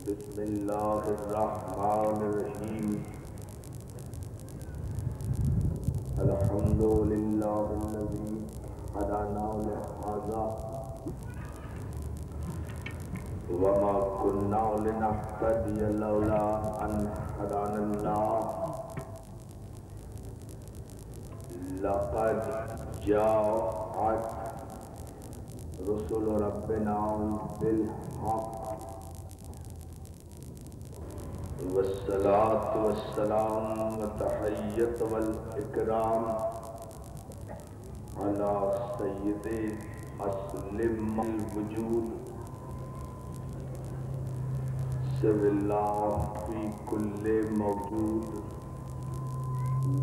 بسم اللہ الرحمن الرحیم الحمد للہ الذی ہدانا لہذا وما كنا لنهتدي لولا ان هدانا الله لقد جاءت رسل ربنا بالحق والصلاة والسلام والتحية والإكرام على سيد أسلم الوجود سر الله في كل موجود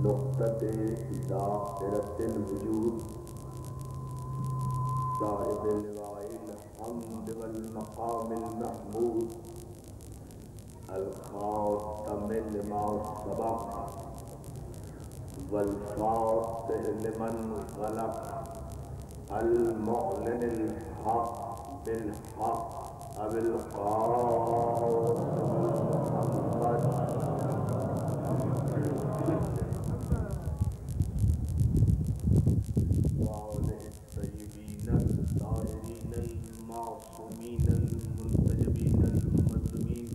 نقطة دائرة الوجود صاحب اللواء الحمد والمقام المحمود الخاتم لما سبق والفاتح لمن غلق المعلن الحق بالحق ابو القاسم محمد وآله الطيبين الطاهرين المعصومين المنتجبين المظلومين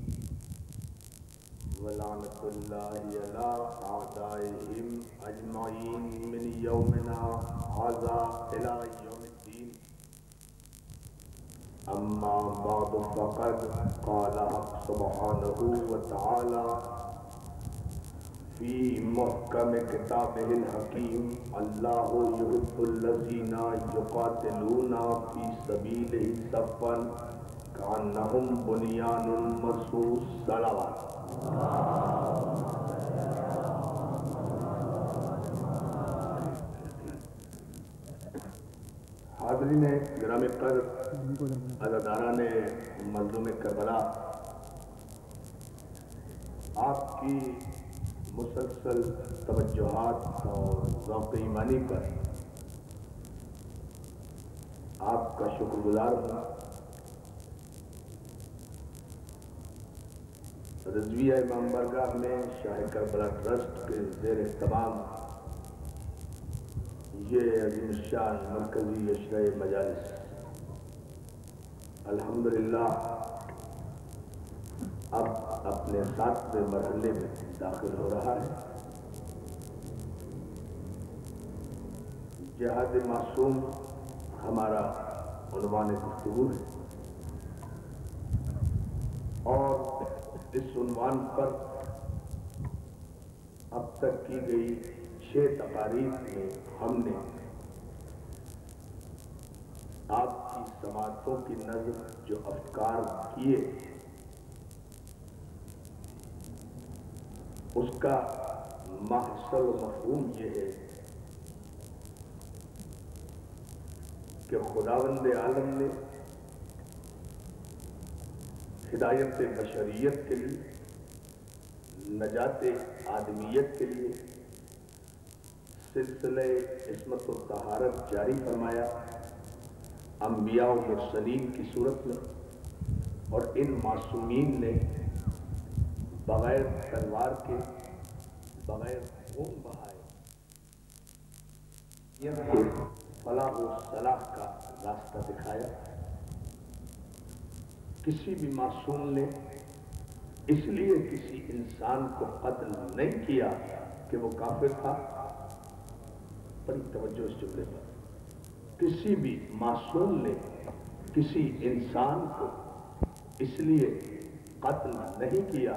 ولعنة الله على أعدائهم أجمعين من يومنا هذا إلى يوم الدين أما بعد فقد قال سبحانه وتعالى في محكم كتابه الحكيم الله يحب الذين يقاتلون في سبيله صفا كأنهم بنيان مرصوص صلوات حاضرین گرامی قدر عزاداران مظلوم کربلا، آپ کی مسلسل توجہات اور ذوق ایمانی پر آپ کا شکر گزار ہوں۔ رضویہ امام برگاہ میں شاہ کربلا ٹرسٹ کے زیر اہتمام یہ عظیم الشان مرکزی اشرع مجالس الحمدللہ اب اپنے 7ویں مرحلے میں داخل ہو رہا ہے۔ جہاد معصوم ہمارا عنوان گفتگو ہے، اور اس عنوان پر اب تک کی گئی 6 تقاریر میں ہم نے آپ کی سماعتوں کی نظر جو افکار کیے اس کا محصل و مفہوم یہ ہے کہ خداوند عالم نے ہدایت بشریت کے لیے، نجات آدمیت کے لیے سلسلہ عصمت و طہارت جاری فرمایا انبیاء و مرسلین کی صورت میں، اور ان معصومین نے بغیر تلوار کے، بغیر خون بہائے یہ فلاح و صلاح کا راستہ دکھایا۔ کسی بھی معصوم نے اس لیے کسی انسان کو قتل نہیں کیا کہ وہ کافر تھا، بڑی توجہ اس جملے پر، کسی بھی معصوم نے کسی انسان کو اس لیے قتل نہیں کیا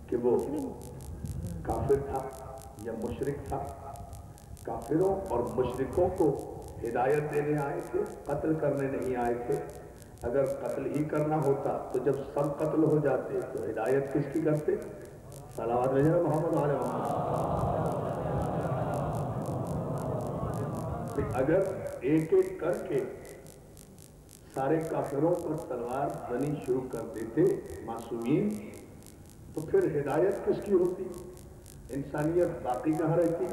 کہ وہ کافر تھا یا مشرک تھا۔ کافروں اور مشرکوں کو ہدایت دینے آئے تھے، قتل کرنے نہیں آئے تھے۔ اگر قتل ہی کرنا ہوتا تو جب سب قتل ہو جاتے تو ہدایت کس کی کرتے؟ صلوات بھیجو محمد علیہ وسلم۔ اگر ایک ایک کر کے سارے کافروں پر تلوار زنی شروع کر دیتے معصومین، تو پھر ہدایت کس کی ہوتی؟ انسانیت باقی کہاں رہتی؟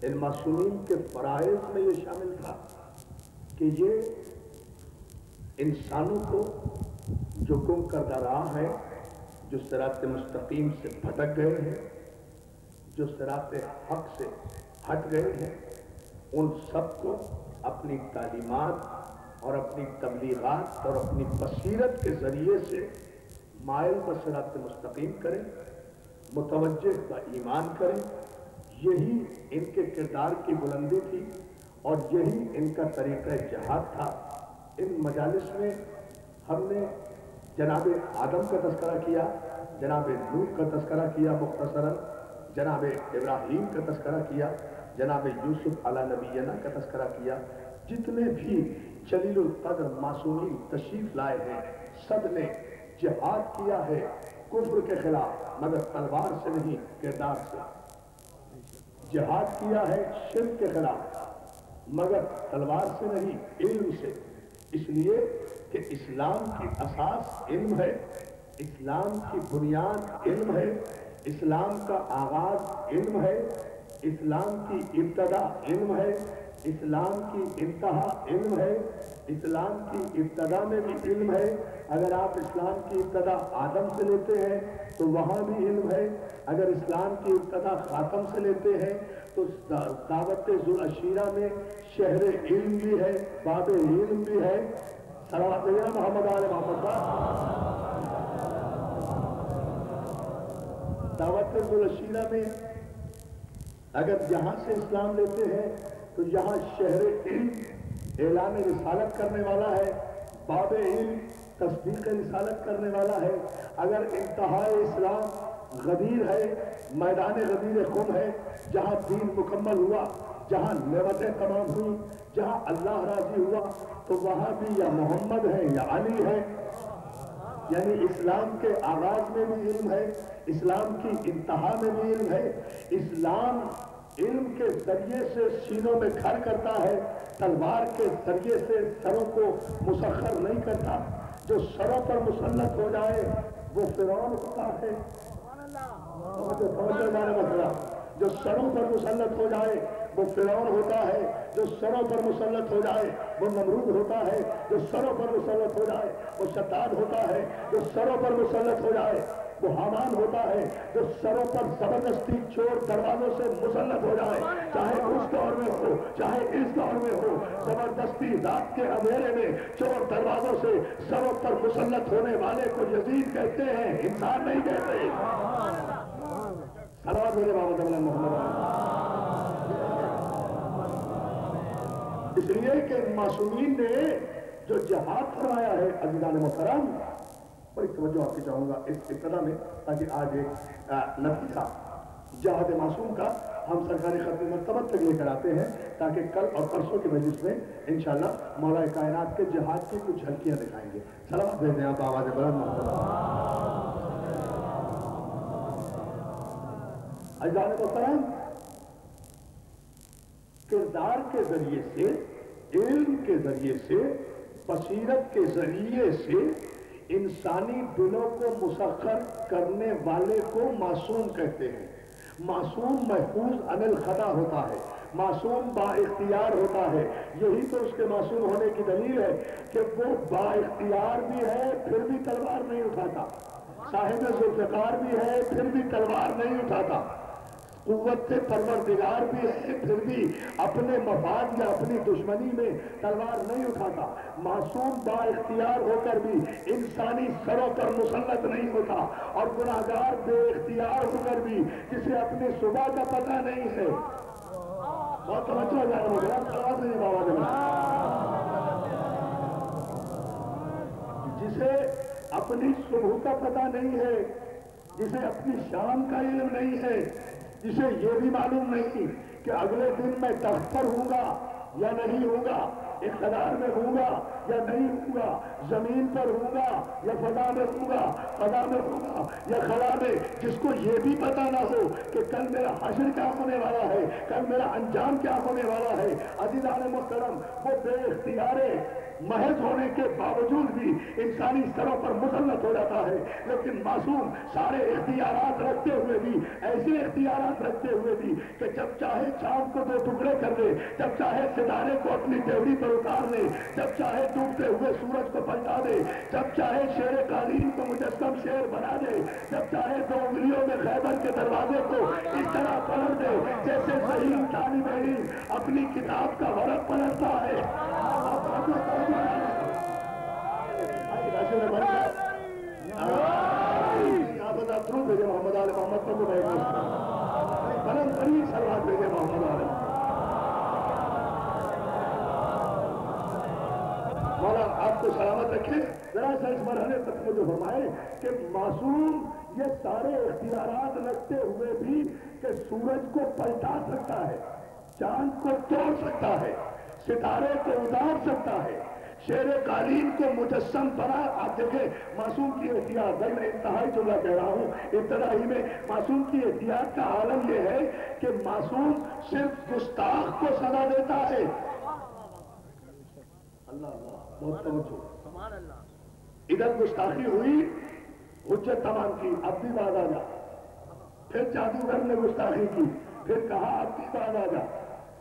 ان معصومین کے فرائض میں یہ شامل تھا کہ یہ انسانوں کو جو گم کردہ راہ ہے، جو صراط مستقیم سے بھٹک گئے ہیں، جو صراط حق سے ہٹ گئے ہیں، ان سب کو اپنی تعلیمات اور اپنی تبلیغات اور اپنی بصیرت کے ذریعے سے مائل بصراط مستقیم کریں، متوجہ و ایمان کریں۔ یہی ان کے کردار کی بلندی تھی اور یہی ان کا طریقہ جہاد تھا۔ ان مجالس میں ہم نے جناب آدم کا تذکرہ کیا، جناب نوح کا تذکرہ کیا مختصراً، جناب ابراہیم کا تذکرہ کیا، جناب یوسف علیہ نبینا کا تذکرہ کیا۔ جتنے بھی جلیل القدر معصومین تشریف لائے ہیں، سب نے جہاد کیا ہے کفر کے خلاف، مگر تلوار سے نہیں، کردار سے۔ جہاد کیا ہے شرک کے خلاف، مگر تلوار سے نہیں، علم سے۔ اس لیے کہ اسلام کی اساس علم ہے، اسلام کی بنیاد علم ہے، اسلام کا آغاز علم ہے، اسلام کی ابتدا علم ہے، اسلام کی انتہا علم ہے، اسلام کی ابتدا میں بھی علم ہے۔ اگر آپ اسلام کی ابتدا آدم سے لیتے ہیں تو وہاں بھی علم ہے، اگر اسلام کی ابتدا خاتم سے لیتے ہیں تو دعوت ذوالعشیرہ میں شہر علم بھی ہے، باب علم بھی ہے۔ صلوات محمد علیہ محمد۔ دعوت ذوالعشیرہ میں اگر یہاں سے اسلام لیتے ہیں تو یہاں شہر علم اعلان رسالت کرنے والا ہے، باب علم تصدیق رسالت کرنے والا ہے۔ اگر انتہاء اسلام غدیر ہے، میدان غدیر خم ہے، جہاں دین مکمل ہوا، جہاں نعمتیں تمام ہوئی، جہاں اللہ راضی ہوا، تو وہاں بھی یا محمد ہے یا علی ہے۔ یعنی اسلام کے آغاز میں بھی علم ہے، اسلام کی انتہا میں بھی علم ہے۔ اسلام علم کے ذریعے سے سینوں میں گھر کرتا ہے، تلوار کے ذریعے سے سروں کو مسخر نہیں کرتا۔ جو سروں پر مسلط ہو جائے وہ فرعون ہوتا ہے۔ جو سروں پر مسلط ہو جائے وہ فرعون ہوتا ہے، جو سروں پر مسلط ہو جائے وہ نمرود ہوتا ہے، جو سروں پر مسلط ہو جائے وہ شداد ہوتا ہے، جو سروں پر مسلط ہو جائے وہ حامان ہوتا ہے، جو سروں پر زبردستی چور دروازوں سے مسلط ہو جائے، چاہے اس دور میں ہو چاہے اس دور میں ہو، زبردستی رات کے اندھیرے میں چور دروازوں سے سروں پر مسلط ہونے والے کو یزید کہتے ہیں، انسان نہیں کہتے۔ صلوات میرے محمد اس لیے کہ معصومین نے جو جہاد فرمایا ہے، عزیزان محترم، بڑی توجہ آپ کی چاہوں گا اس ابتدا میں، تاکہ آج ایک لطیفہ جہاد معصوم کا ہم سرکاری ختم مرتبہ تک لے کر آتے ہیں، تاکہ کل اور پرسوں کی مجلس میں انشاءاللہ مولا کائنات کے جہاد کی کچھ جھلکیاں دکھائیں گے۔ صلوات بھیجیں آپ آواز بلند محترم۔ عزیزان محترم، کردار کے ذریعے سے، علم کے ذریعے سے، بصیرت کے ذریعے سے انسانی دلوں کو مسخر کرنے والے کو معصوم کہتے ہیں۔ معصوم محفوظ عن الخطا ہوتا ہے، معصوم با اختیار ہوتا ہے۔ یہی تو اس کے معصوم ہونے کی دلیل ہے کہ وہ با اختیار بھی ہے پھر بھی تلوار نہیں اٹھاتا، صاحب ذوالفقار بھی ہے پھر بھی تلوار نہیں اٹھاتا، قوت پروردگار بھی ہے پھر بھی اپنے مفاد یا اپنی دشمنی میں تلوار نہیں اٹھاتا۔ معصوم با اختیار ہو کر بھی انسانی سروں پر مسلط نہیں ہوتا، اور گناہگار بے اختیار ہو کر بھی جسے اپنی صبح کا پتہ نہیں ہے، بہت توجہ جانا جسے اپنی صبح کا پتہ نہیں ہے، جسے اپنی شام کا علم نہیں ہے، جسے یہ بھی معلوم نہیں کہ اگلے دن میں تخت پر ہوں گا یا نہیں ہوں گا، اقتدار میں ہوں گا یا نہیں ہوں گا، زمین پر ہوں گا یا فضا میں ہوں گا، فضا میں ہوں گا یا خلا میں، جس کو یہ بھی پتا نہ ہو کہ کل میرا حشر کیا ہونے والا ہے، کل میرا انجام کیا ہونے والا ہے۔ عزیزان محترم، وہ بے اختیارے محض ہونے کے باوجود بھی انسانی سروں پر مسلط ہو جاتا ہے، لیکن معصوم سارے اختیارات رکھتے ہوئے بھی، ایسے اختیارات رکھتے ہوئے بھی کہ جب چاہے چاند کو دو ٹکڑے کر دے، جب چاہے ستارے کو اپنی ڈیوری پر پر اتار دے، جب چاہے ڈوبتے ہوئے سورج کو پلٹا دے، جب چاہے شیر قالین کو مجسم شیر بنا دے، جب چاہے دو انگلیوں میں خیبر کے دروازے کو اس طرح پلٹ دے جیسے صحیح طالب علم اپنی کتاب کا ورق پلٹتا ہے۔ درود بھیجے محمد آل محمد کو بلند ترین سلوات بھیجے محمد آل محمد۔ مولا آپ کو سلامت رکھے۔ ذرا سا اس مرحلے تک مجھے فرمائے کہ معصوم یہ سارے اختیارات رکھتے ہوئے بھی کہ سورج کو پلٹا سکتا ہے، چاند کو توڑ سکتا ہے، ستارے کو اتار سکتا ہے، شیر قالین کو مجسم بنا۔ آپ دیکھیں معصوم کی احتیاط، میں انتہائی جملہ کہہ رہا ہوں ابتدائی میں، معصوم کی احتیاط کا عالم یہ ہے کہ معصوم صرف گستاخ کو سزا دیتا ہے۔ اللہ اللہ بہت توجہ، ادھر گستاخی ہوئی، حجت تمام کی، اب بھی بعد آ جا، پھر جادوگر نے گستاخی کی، پھر کہا اب بھی بعد آ جا،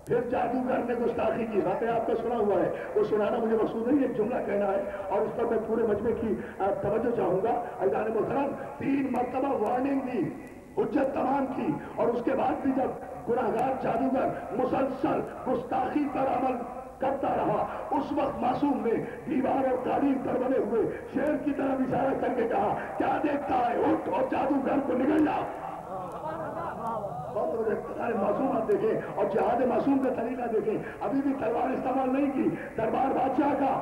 پھر جادوگر نے گستاخی کی۔ باتیں آپ کو سنا ہوا ہے، وہ سنانا مجھے مقصود نہیں، ایک جملہ کہنا ہے اور اس پر میں پورے مجمع کی توجہ چاہوں گا۔ عزیزان محترم 3 مرتبہ وارننگ دی، حجت تمام کی، اور اس کے بعد بھی جب گناہگار جادوگر مسلسل گستاخی پر عمل کرتا رہا، اس وقت معصوم نے دیوار اور قالین پر بنے ہوئے شیر کی طرف اشارہ کر کے کہا کیا دیکھتا ہے، اٹھ اور جادوگر کو نگل جا۔ معصوم آپ دیکھیں اور جہاد معصوم کا طریقہ دیکھیں، ابھی بھی تلوار استعمال نہیں کی، دربار بادشاہ کا،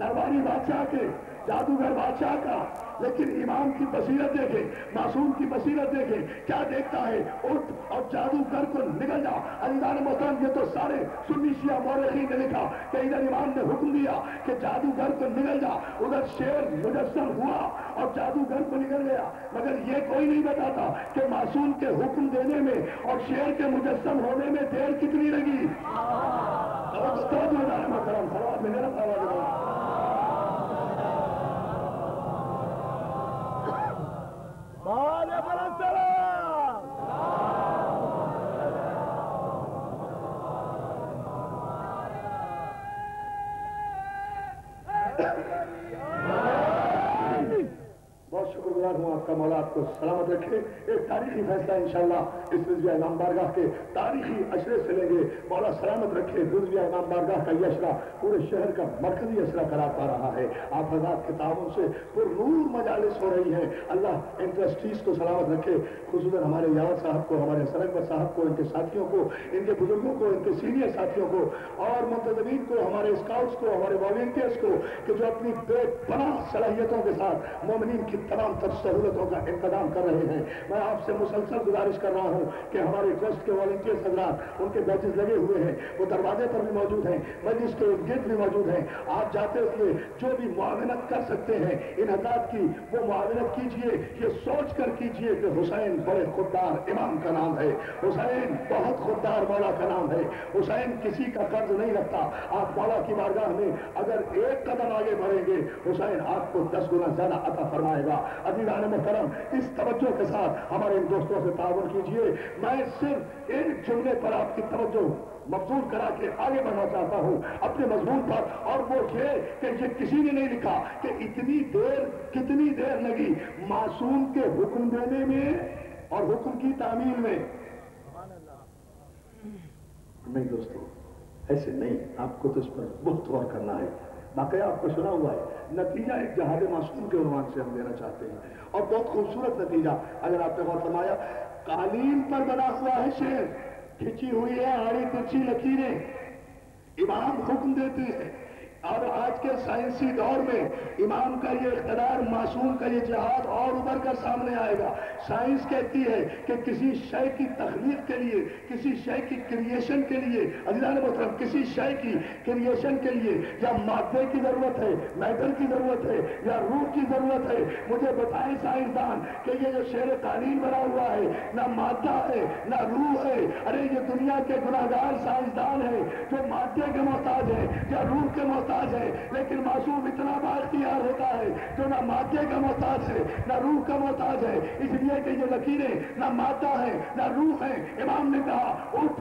درباری بادشاہ کے، جادوگر بادشاہ کا، لیکن امام کی بصیرت دیکھیں، معصوم کی بصیرت دیکھیں، کیا دیکھتا ہے، اٹھ اور جادوگر کو نگل جا۔ عزیزان محترم یہ تو سارے سنی شیعہ مورخین نے لکھا کہ ادھر امام نے حکم دیا کہ جادوگر کو نگل جا، ادھر شیر مجسم ہوا اور جادوگر کو نگل گیا، مگر یہ کوئی نہیں بتاتا کہ معصوم کے حکم دینے میں اور شیر کے مجسم ہونے میں دیر کتنی لگی۔ محترم سوال میں میرا سوال بہت شکر گزار ہوں آپ کا، مولا آپ کو سلامت رکھے۔ ایک تاریخی فیصلہ انشاءاللہ اس رضویہ امام بارگاہ کے تاریخی اشرے سے لیں گے، مولا سلامت رکھے۔ رضویہ امام بارگاہ کا یہ اشرا پورے شہر کا مرکزی اشرا قرار پا رہا ہے، آپ حضرات کے تعاون سے پر نور مجالس ہو رہی ہیں، اللہ ان ٹرسٹیز کو سلامت رکھے، خصوصاً ہمارے یاور صاحب کو، ہمارے حسن اکبر صاحب کو، ان کے ساتھیوں کو، ان کے بزرگوں کو، ان کے سینئر ساتھیوں کو اور منتظمین کو، ہمارے اسکاؤٹس کو، ہمارے والنٹیئرس کو کہ جو اپنی بے پناہ صلاحیتوں کے ساتھ مومنین کی تمام تر سہولتوں کا انتظام کر رہے ہیں۔ میں آپ سے مسلسل گزارش کر رہا ہوں کہ ہمارے ٹرسٹ کے والنٹیئرس حضرات، ان کے بیچز لگے ہوئے ہیں، وہ دروازے پر بھی موجود ہیں، مجلس کے گرد بھی موجود ہیں، آپ جاتے ہوئے جو بھی معاونت کر سکتے ہیں ان حضرات کی وہ معاونت کیجئے، یہ سوچ کر کیجئے کہ حسین بڑے خوددار امام کا نام ہے، حسین بہت خوددار مولا کا نام ہے، حسین کسی کا قرض نہیں رکھتا۔ آپ مولا کی بارگاہ میں اگر ایک قدم آگے بڑھیں گے، حسین آپ کو 10 گنا زیادہ عطا فرمائے گا۔ عزیزان محترم اس توجہ کے ساتھ ہمارے ان دوستوں سے تعاون کیجئے۔ میں صرف ایک جملے پر آپ کی توجہ مبذول کرا کے آگے بڑھنا چاہتا ہوں اپنے مضمون پر، اور وہ یہ کہ یہ کسی نے نہیں لکھا کہ کتنی دیر لگی معصوم کے حکم دینے میں اور حکم کی تعمیل میں۔ نہیں دوستو ایسے نہیں، آپ کو تو اس پر بہت غور کرنا ہے۔ باقی آپ کو سنا ہوا ہے، نتیجہ ایک جہاد معصوم کے عنوان سے ہم دینا چاہتے ہیں، اور بہت خوبصورت نتیجہ اگر آپ نے غور فرمایا، قالین پر بنا ہوا ہے شیر، کھچی ہوئی ہے آڑی ترچھی لکیریں، امام حکم دیتے ہیں، اور آج کے سائنسی دور میں امام کا یہ اقتدار، معصوم کا یہ جہاد اور ابھر کر سامنے آئے گا۔ سائنس کہتی ہے کہ کسی شے کی تخلیق کے لیے، کسی شے کی کریشن کے لیے، عزیزان محترم کسی شے کی کریشن کے لیے یا مادے کی ضرورت ہے، میٹر کی ضرورت ہے یا روح کی ضرورت ہے۔ مجھے بتائیں سائنسدان کہ یہ جو شیر قالین بنا ہوا ہے نہ مادہ ہے نہ روح ہے۔ ارے یہ دنیا کے گناہگار سائنسدان ہیں جو مادے کے محتاج ہیں یا روح کے محتاج ہے، لیکن معصوم اتنا بااختیار ہوتا ہے جو نہ مادے کا محتاج ہے نہ روح کا محتاج ہے، اس لیے کہ یہ لکیریں نہ مادہ ہے نہ روح ہے۔ امام نے کہا اٹھ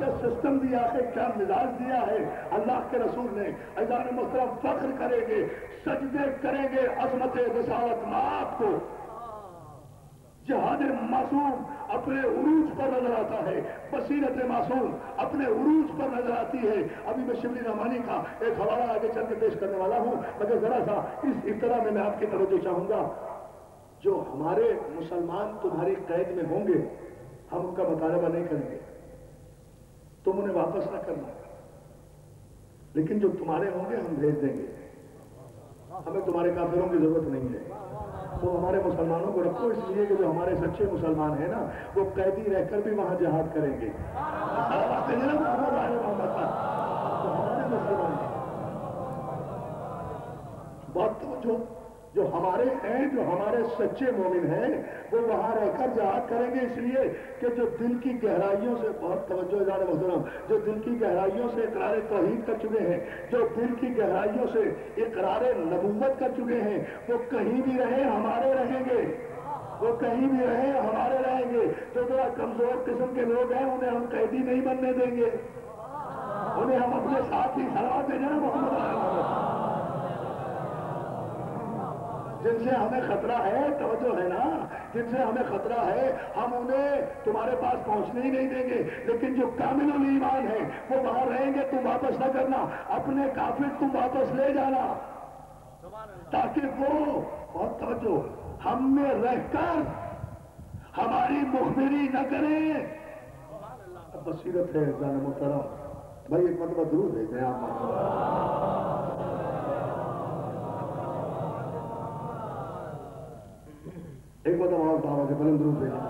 کیا سسٹم دیا ہے، کیا مزاج دیا ہے اللہ کے رسول نے. عزیزان محترم فخر کریں گے، سجدے کریں گے عظمت رسالت مآب کو. جہاد معصوم اپنے عروج پر نظر آتا ہے، بصیرت معصوم اپنے عروج پر نظر آتی ہے. ابھی میں شبلی رحمانی کا ایک حوالہ آگے چل کے پیش کرنے والا ہوں، مگر ذرا سا اس ابتدا میں آپ کی توجہ چاہوں گا. جو ہمارے مسلمان تمہاری قید میں ہوں گے ہم ان کا مطالبہ نہیں کریں گے، تم انہیں واپس نہ کرنا، لیکن جو تمہارے ہوں گے ہم بھیج دیں گے. ہمیں تمہارے کافروں کی ضرورت نہیں ہے. وہ ہمارے مسلمانوں کو رکھو، اس لیے کہ جو ہمارے سچے مسلمان ہیں نا وہ قیدی رہ کر بھی وہاں جہاد کریں گے. بات توجہ، جو ہمارے ہیں، جو ہمارے سچے مومن ہیں وہ وہاں رہ کر جہاد کریں گے، اس لیے کہ جو دل کی گہرائیوں سے، بہت توجہ جانے محترم، جو دل کی گہرائیوں سے اقرار توحید کر چکے ہیں، جو دل کی گہرائیوں سے اقرار نبوت کر چکے ہیں، وہ کہیں بھی رہیں ہمارے رہیں گے. وہ کہیں بھی رہیں ہمارے رہیں گے. جو ذرا کمزور قسم کے لوگ ہیں انہیں ہم قیدی نہیں بننے دیں گے، انہیں ہم اپنے ساتھ ہی سلوات بھیجیں. محمد جن سے ہمیں خطرہ ہے، توجہ ہے نا، جن سے ہمیں خطرہ ہے ہم انہیں تمہارے پاس پہنچنے ہی نہیں دیں گے. لیکن جو کامل الایمان ہیں وہ وہاں رہیں گے، تم واپس نہ کرنا، اپنے کافر تم واپس لے جانا، تاکہ وہ، بہت توجہ، ہم میں رہ کر ہماری مخبری نہ کریں. بصیرت ہے جان محترم. بھائی ایک مرتبہ ضرور بھیجیں آپ. ایک مرتبہ اور صحابہ سے بلند درود بھیجیں.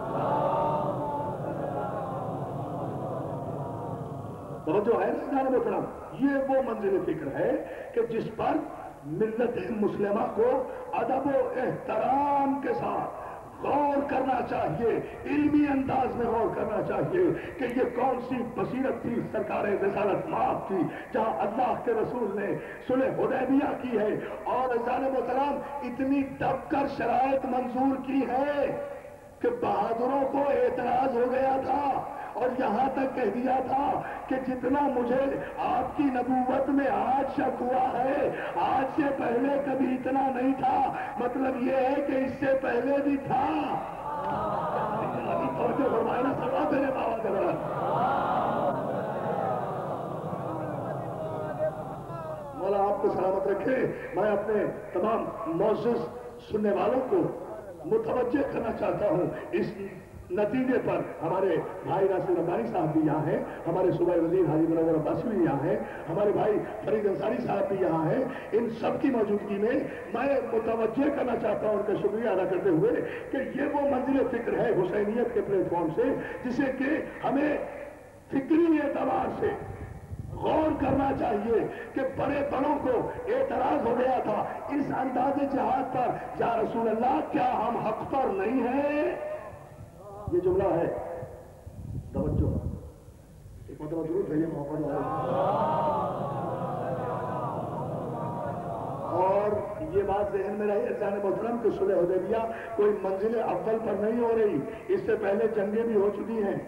توجہ ہے نا جان محترم. یہ وہ منزل فکر ہے کہ جس پر ملت مسلمہ کو ادب و احترام کے ساتھ غور کرنا چاہیے، علمی انداز میں غور کرنا چاہیے کہ یہ کون سی بصیرت تھی سرکار رسالت مآب کی، جہاں اللہ کے رسول نے صلح حدیبیہ کی ہے اور عزیزان محترم اتنی دب کر شرائط منظور کی ہے کہ بہادروں کو اعتراض ہو گیا تھا اور یہاں تک کہہ دیا تھا کہ جتنا مجھے آپ کی نبوت میں آج شک ہوا ہے، آج سے پہلے کبھی اتنا نہیں تھا. مطلب یہ ہے کہ اس سے پہلے بھی تھا. مولا آپ کو سلامت رکھے. میں اپنے تمام معزز سننے والوں کو متوجہ کرنا چاہتا ہوں اس نتیجے پر. ہمارے بھائی ناصر ربانی صاحب بھی یہاں ہیں، ہمارے صوبائی وزیر حاجی منور عباسی بھی یہاں ہیں، ہمارے بھائی فرید انصاری صاحب بھی یہاں ہیں. ان سب کی موجودگی میں میں متوجہ کرنا چاہتا ہوں ان کا شکریہ ادا کرتے ہوئے کہ یہ وہ منزل فکر ہے حسینیت کے پلیٹ فارم سے جسے کہ ہمیں فکری اعتبار سے غور کرنا چاہیے کہ بڑے بڑوں کو اعتراض ہو گیا تھا اس انداز جہاد پر. یا رسول اللہ کیا ہم حق پر نہیں ہیں؟ یہ جملہ ہے. توجہ، ایک مرتبہ ضرور بھیجیں محمد اور یہ بات ذہن میں رہی عزیزان محترم کہ صلح حدیبیہ کوئی منزل اول پر نہیں ہو رہی، اس سے پہلے جنگیں بھی ہو چکی ہیں.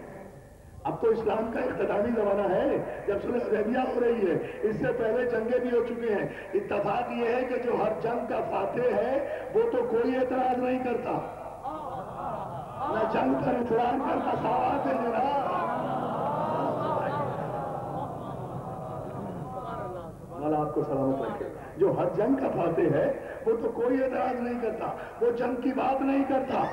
اب تو اسلام کا اختتامی زمانہ ہے جب صلح حدیبیہ ہو رہی ہے، اس سے پہلے جنگیں بھی ہو چکے ہیں. اتفاق یہ ہے کہ جو ہر جنگ کا فاتح ہے وہ تو کوئی اعتراض نہیں کرتا، نہ جنگ پر اطلاع کرتا. سوات ہے جناب والا آپ کو سلامت رکھے. جو ہر جنگ کا فاتح ہے وہ تو کوئی اعتراض نہیں کرتا، وہ جنگ کی بات نہیں کرتا.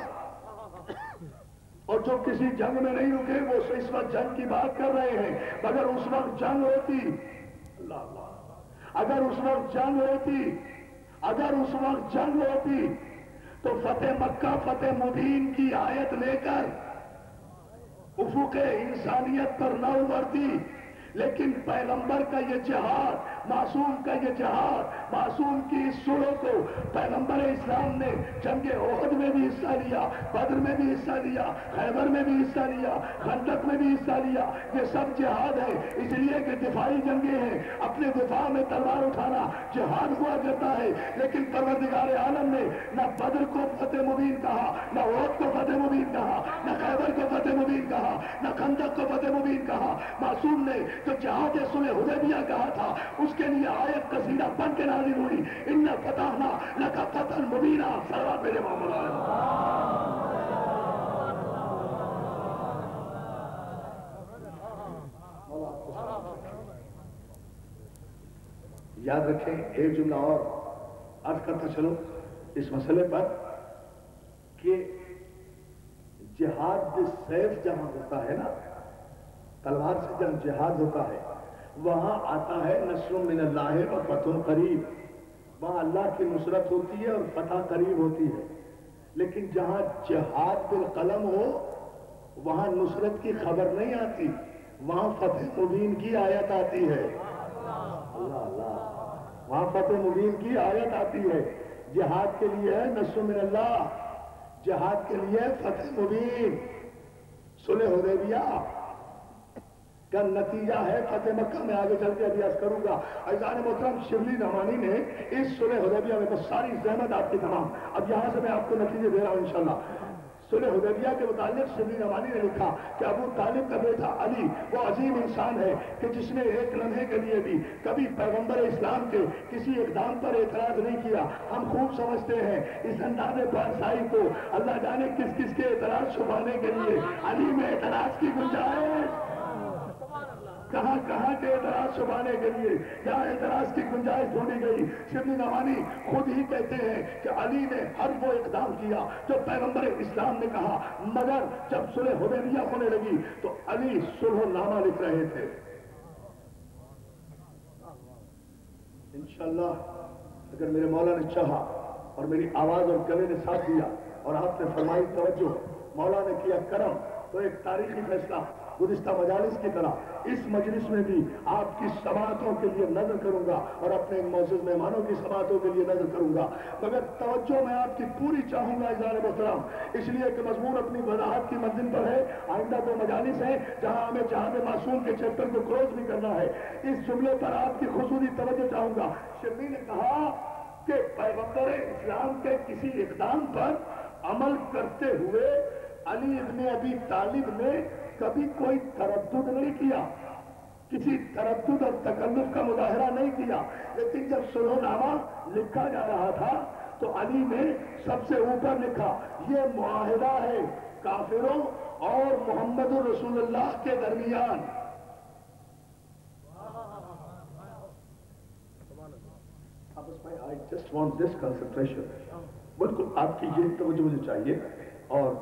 اور جو کسی جنگ میں نہیں رکے وہ اس وقت جنگ کی بات کر رہے ہیں. مگر اس وقت جنگ ہوتی، اللہ اللہ، اگر اس وقت جنگ ہوتی، اگر اس وقت جنگ ہوتی تو فتح مکہ فتح مبین کی آیت لے کر افق انسانیت پر نہ ابھرتی. لیکن پیغمبر کا یہ جہاد، معصوم کا یہ جہاد، معصوم کی اس صلح کو پیغمبر اسلام نے جنگ احد میں بھی حصہ لیا، بدر میں بھی حصہ لیا، خیبر میں بھی حصہ لیا، خندق میں بھی حصہ لیا. یہ سب جہاد ہے، اس لیے کہ دفاعی جنگیں ہیں. اپنے دفاع میں تلوار اٹھانا جہاد ہوا کرتا ہے. لیکن پروردگار عالم نے نہ بدر کو فتح مبین کہا، نہ احد کو فتح مبین کہا، نہ خیبر کو فتح مبین کہا. نہ خندق کو فتح مبین کہا. معصوم نے جو جہاد صلح حدیبیہ کہا تھا اس کے لیے آیت قصیدہ بن کے نازل ہوئی. اِنَّا فَتَحْنَا لَكَ فَتْحًا مُبِينًا. صلوات میرے محمد علیہ. یاد رکھیں ایک جملہ اور عرض کرتا چلو اس مسئلے پر کہ جہاد بالسیف جہاں ہوتا ہے نا، تلوار سے جہاں جہاد ہوتا ہے وہاں آتا ہے نصر من اللہ و فتح قریب. وہاں اللہ کی نصرت ہوتی ہے اور فتح قریب ہوتی ہے. لیکن جہاں جہاد بالقلم ہو وہاں نصرت کی خبر نہیں آتی، وہاں فتح مبین کی آیت آتی ہے. اللہ اللہ، وہاں فتح مبین کی آیت آتی ہے. جہاد کے لیے ہے نصر من اللہ، جہاد کے لیے فتح مبین. صلح حدیبیہ کا نتیجہ ہے فتح مکہ. میں آگے چل کے ابھی عرض کروں گا. عزیزان محترم، شبلی نعمانی نے اس صلح حدیبیہ میں بس ساری زحمت آپ کی تمام، اب یہاں سے میں آپ کو نتیجے دے رہا ہوں انشاءاللہ. صلح حدیبیہ کے متعلق شبلی نعمانی نے لکھا کہ ابو طالب کا بیٹا علی وہ عظیم انسان ہے کہ جس نے ایک لمحے کے لیے بھی کبھی پیغمبر اسلام کے کسی اقدام پر اعتراض نہیں کیا. ہم خوب سمجھتے ہیں اس انداز پارسائی کو اللہ جانے کس کس کے اعتراض چھپانے کے لیے علی میں اعتراض کی گنجائش، کہاں کہاں کے اعتراض چھپانے کے لیے کیا اعتراض کی گنجائش ڈھونڈی گئی. شبلی نعمانی خود ہی کہتے ہیں کہ علی نے ہر وہ اقدام کیا جو پیغمبر اسلام نے کہا، مگر جب صلح حدیبیہ ہونے لگی تو علی صلح نامہ لکھ رہے تھے. انشاءاللہ اگر میرے مولا نے چاہا اور میری آواز اور گلے نے ساتھ دیا اور آپ نے فرمائی توجہ، مولا نے کیا کرم، تو ایک تاریخی فیصلہ گزشتہ مجالس کی طرح اس مجلس میں بھی آپ کی سماعتوں کے لیے نظر کروں گا اور اپنے معزز مہمانوں کی سماعتوں کے لیے نظر کروں گا. مگر توجہ میں آپ کی پوری چاہوں گا عزیزان محترم، اس لیے کہ مضمون اپنی وضاحت کی منزل پر ہے. آئندہ تو مجالس ہیں جہاں ہمیں جہاد معصوم کے چیپٹر کو کلوز بھی کرنا ہے. اس جملے پر آپ کی خصوصی توجہ چاہوں گا. شبلی نے کہا کہ پیغمبر اسلام کے کسی اقدام پر عمل کرتے ہوئے علی ابن ابی طالب نے کبھی کوئی تردد نہیں کیا، کسی تردد اور تکلف کا مظاہرہ نہیں کیا. لیکن جب صلح نامہ لکھا جا رہا تھا تو علی نے سب سے اوپر لکھا یہ معاہدہ ہے کافروں اور محمد رسول اللہ کے درمیان. I just want this concentration. بالکل آپ کی یہ توجہ مجھے چاہیے اور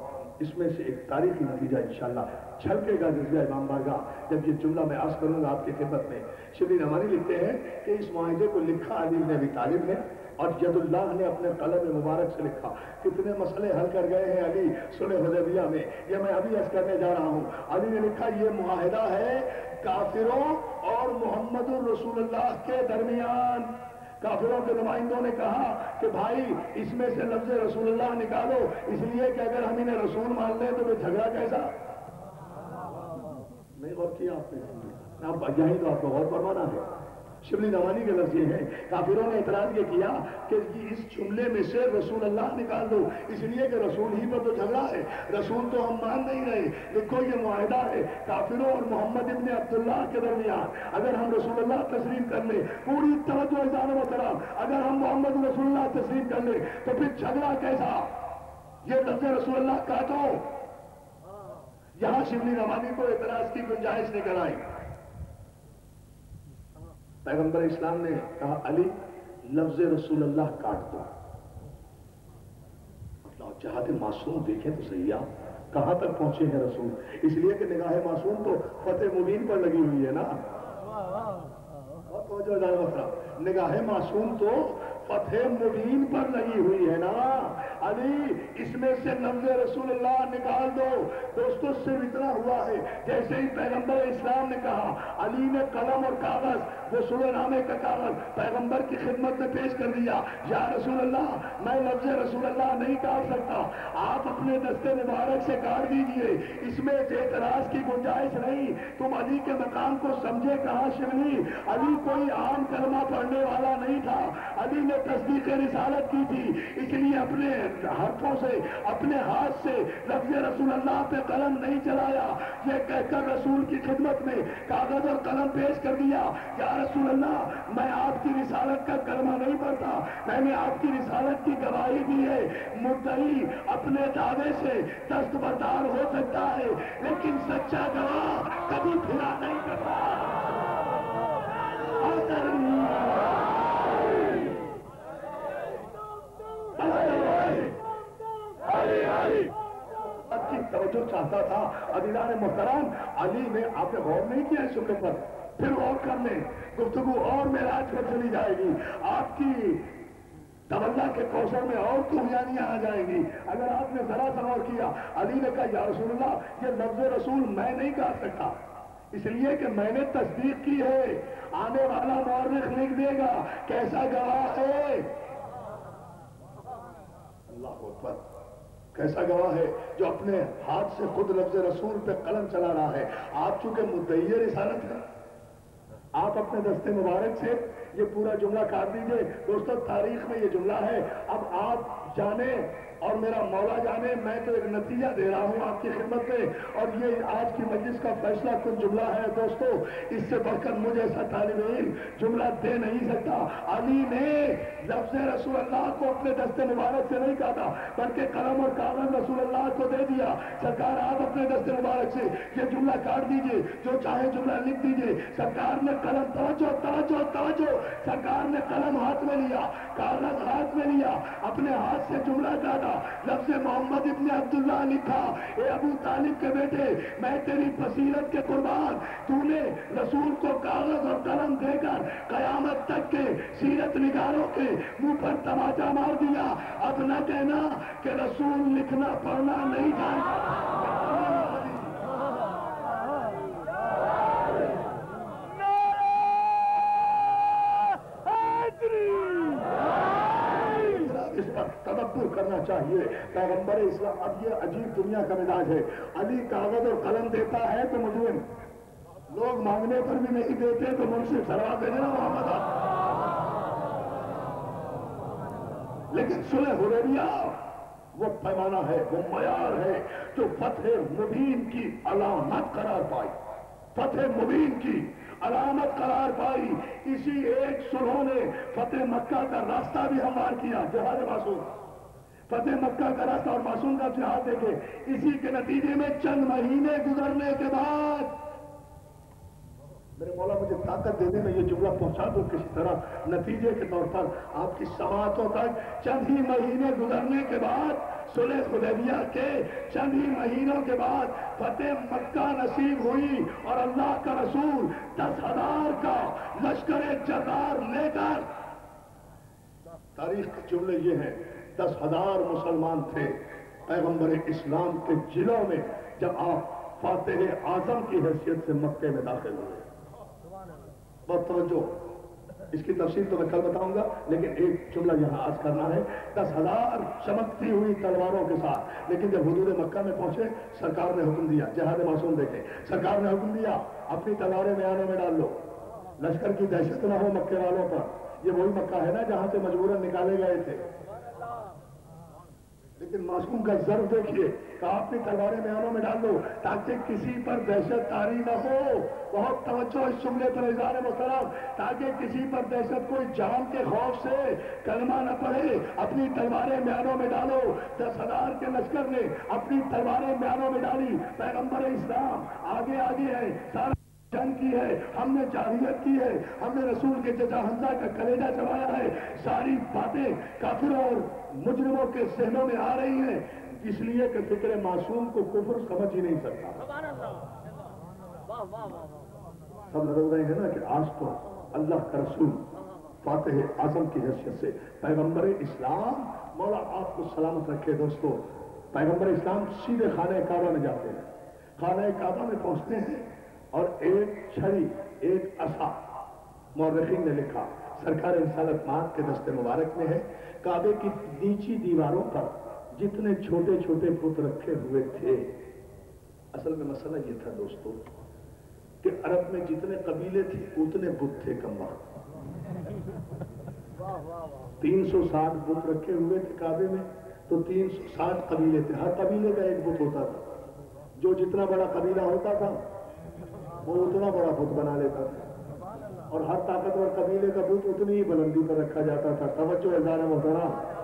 اس میں سے ایک تاریخی نتیجہ انشاءاللہ چھلکے گا جزیہ امام بارگاہ جب یہ جملہ میں عرض کروں گا آپ کی خدمت میں. شبلی نعمانی لکھتے ہیں کہ اس معاہدے کو لکھا علی بن ابی طالب نے اور ید اللہ نے اپنے قلم مبارک سے لکھا. کتنے مسئلے حل کر گئے ہیں علی صلح حدیبیہ میں، یہ میں ابھی عرض کرنے جا رہا ہوں. علی نے لکھا یہ معاہدہ ہے کافروں اور محمد رسول اللہ کے درمیان. کافروں کے نمائندوں نے کہا کہ بھائی اس میں سے لفظ رسول اللہ نکالو، اس لیے کہ اگر ہم انہیں رسول مان لیں تو پھر جھگڑا کیسا. نہیں غور کیا آپ نے، یہی تو آپ کو غور فرمانا ہے. شبلی نعمانی کے لفظ یہ ہیں کافروں نے اعتراض یہ کیا کہ اس جملے میں سے رسول اللہ نکال دو، اس لیے کہ رسول ہی پر تو جھگڑا ہے، رسول تو ہم مان نہیں رہے. دیکھو یہ معاہدہ ہے کافروں اور محمد ابن عبداللہ کے درمیان. اگر ہم رسول اللہ تسلیم کر لیں، پوری توجہ عزیزان محترم، اگر ہم محمد رسول اللہ تسلیم کر لیں تو پھر جھگڑا کیسا. یہ لفظ رسول اللہ کاٹو. یہاں شبلی نعمانی کو اعتراض کی گنجائش نکل آئی. پیغمبر اسلام نے کہا علی لفظ رسول اللہ کاٹ دو. مطلب جہاد معصوم دیکھیں تو صحیح آپ کہاں تک پہنچے ہیں رسول. اس لیے کہ نگاہ معصوم تو فتح مبین پر لگی ہوئی ہے نا. نگاہ معصوم تو فتح مبین پر لگی ہوئی ہے نا. علی اس میں سے لفظ رسول اللہ نکال دو. دوستو صرف اتنا ہوا ہے جیسے ہی پیغمبر اسلام نے کہا علی نے قلم اور کاغذ وہ صلح نامے کا کاغذ پیغمبر کی خدمت میں پیش کر دیا. یا رسول اللہ میں لفظ رسول اللہ نہیں کاٹ سکتا، آپ اپنے دستے مبارک سے کاٹ دیجئے، اس میں اعتراض کی گنجائش نہیں. تم علی کے مقام کو سمجھے کہاں شبلی. علی کوئی عام کلمہ پڑھنے والا نہیں تھا، علی نے تصدیق رسالت کی تھی، اس لیے اپنے ہاتھوں سے اپنے ہاتھ سے لفظ رسول اللہ پہ قلم نہیں چلایا، یہ کہہ کر رسول کی خدمت میں کاغذ اور قلم پیش کر دیا، یا رسول اللہ میں آپ کی رسالت کا کلمہ نہیں پڑھتا، میں نے آپ کی رسالت کی گواہی دی ہے۔ مدعی اپنے دعوے سے دستبردار ہو سکتا ہے لیکن سچا گواہ کبھی پھرا نہیں کرتا۔ کی توجہ چاہتا تھا عزیزان محترم، علی نے آپ نے غور نہیں کیا اس جملے پر، پھر غور کر لیں، گفتگو اور معراج پر چلی جائے گی، آپ کی تولہ کے کوثر میں اور خوبیاں آ جائیں گی۔ اگر آپ نے ذرا سا غور کیا، علی نے کہا یا رسول اللہ یہ لفظ رسول میں نہیں کہہ سکتا، اس لیے کہ میں نے تصدیق کی ہے، آنے والا مورخ لکھ دے گا کیسا گواہ ہے۔ اللہ اکبر، کیسا گواہ ہے جو اپنے ہاتھ سے خود لفظ رسول پہ قلم چلا رہا ہے۔ آپ چونکہ مدعی رسالت ہے، آپ اپنے دستے مبارک سے یہ پورا جملہ کاٹ دیجئے۔ دوستو تاریخ میں یہ جملہ ہے، اب آپ جانیں اور میرا مولا جانے، میں تو ایک نتیجہ دے رہا ہوں آپ کی خدمت میں، اور یہ آج کی مجلس کا فیصلہ کن جملہ ہے۔ دوستو اس سے بڑھ کر مجھے ایسا طالب علم جملہ دے نہیں سکتا۔ علی نے لفظ رسول اللہ کو اپنے دستے مبارک سے نہیں کہا بلکہ قلم اور کاغذ رسول اللہ کو دے دیا۔ سرکار آپ اپنے دستے مبارک سے یہ جملہ کاٹ دیجئے، جو چاہے جملہ لکھ دیجئے۔ سرکار نے قلم، توجہ توجہ توجہ، سرکار نے قلم ہاتھ میں لیا، کاغذ ہاتھ میں لیا، اپنے ہاتھ سے جملہ کاٹا، لفظ محمد ابن عبداللہ لکھا، اے ابو طالب کے بیٹے میں تیری بصیرت کے قربان، تو نے رسول کو کاغذ اور قلم دے کر قیامت تک کے سیرت نگاروں کے منہ پر تماچا مار دیا۔ اب نہ کہنا کہ رسول لکھنا پڑھنا نہیں جانتا۔ اس پر تدبر کرنا چاہیے۔ پیغمبر اسلام، اب یہ عجیب دنیا کا مزاج ہے، علی کاغذ اور قلم دیتا ہے تو مجرم، لوگ مانگنے پر بھی نہیں دیتے تو منصف سروا دے دینا محمد۔ لیکن صلح حدیبیہ وہ پیمانہ ہے، وہ معیار ہے جو فتح مبین کی علامت قرار پائی، فتح مبین کی علامت قرار پائی۔ اسی ایک صلح نے فتح مکہ کا راستہ بھی ہموار کیا، جہاد معصوم، فتح مکہ کا راستہ اور معصوم کا جہاد دیکھے۔ اسی کے نتیجے میں چند مہینے گزرنے کے بعد میرے مولا مجھے طاقت دینے میں یہ جملہ پہنچا دو کسی طرح نتیجے کے طور پر آپ کی سماعتوں تک، چند ہی مہینے گزرنے کے بعد، صلح حدیبیہ کے چند ہی مہینوں کے بعد فتح مکہ نصیب ہوئی، اور اللہ کا رسول 10,000 کا لشکر جرار لے کر، تاریخ کے جملے یہ ہیں، 10,000 مسلمان تھے پیغمبر اسلام کے جلوں میں جب آپ فاتح اعظم کی حیثیت سے مکے میں داخل ہوئے۔ بہت توجہ، اس کی تفصیل تو میں کل بتاؤں گا، لیکن ایک جملہ یہاں عرض کرنا ہے۔ 10,000 چمکتی ہوئی تلواروں کے ساتھ، لیکن جب حدود مکہ میں پہنچے سرکار نے حکم دیا، جہاد معصوم دیکھیں، سرکار نے حکم دیا اپنی تلواریں میانوں میں ڈال لو، لشکر کی دہشت نہ ہو مکے والوں پر۔ یہ وہی مکہ ہے نا جہاں سے مجبوراً نکالے گئے تھے، لیکن معصوم کا ضرب دیکھیے کہ اپنی تلواریں میانوں میں ڈال لو تاکہ کسی پر دہشت طاری نہ ہو۔ بہت توجہ اس جملے پر عزیزان محترم، تاکہ کسی پر دہشت، کوئی جان کے خوف سے کلمہ نہ پڑھے، اپنی تلواریں میانوں میں ڈالو۔ 10,000 کے لشکر نے اپنی تلواریں میانوں میں ڈالی، پیغمبر اسلام آگے آگے ہے، سارا جنگ کی ہے، ہم نے جاہلیت کی ہے، ہم نے رسول کے چچا حمزہ کا کلیجہ چبایا ہے، ساری باتیں کافروں اور مجرموں کے ذہنوں میں آ رہی ہیں، اس لیے کہ فکر معصوم کو کفر سمجھ ہی نہیں سکتا۔ سب لگ رہے ہیں نا کہ آج تو اللہ کا رسول فاتح اعظم کی حیثیت سے پیغمبر اسلام، مولا آپ کو سلامت رکھے دوستو، پیغمبر اسلام سیدھے خانہ کعبہ میں جاتے ہیں، خانہ کعبہ میں پہنچتے ہیں اور ایک چھڑی، ایک عصا، مورخین نے لکھا سرکار رسالت مآب کے دستے مبارک میں ہے، کعبے کی نیچی دیواروں پر جتنے چھوٹے چھوٹے بت رکھے ہوئے تھے۔ اصل میں مسئلہ یہ تھا دوستو کہ عرب میں جتنے قبیلے تھے اتنے بت تھے کم وقت، 360 بت رکھے ہوئے تھے کعبے میں، تو 360 قبیلے تھے، ہر قبیلے کا ایک بت ہوتا تھا، جو جتنا بڑا قبیلہ ہوتا تھا وہ اتنا بڑا بت بنا لیتا تھا، اور ہر طاقتور قبیلے کا بت اتنی ہی بلندی پر رکھا جاتا تھا۔ توجہ ہزار محترم،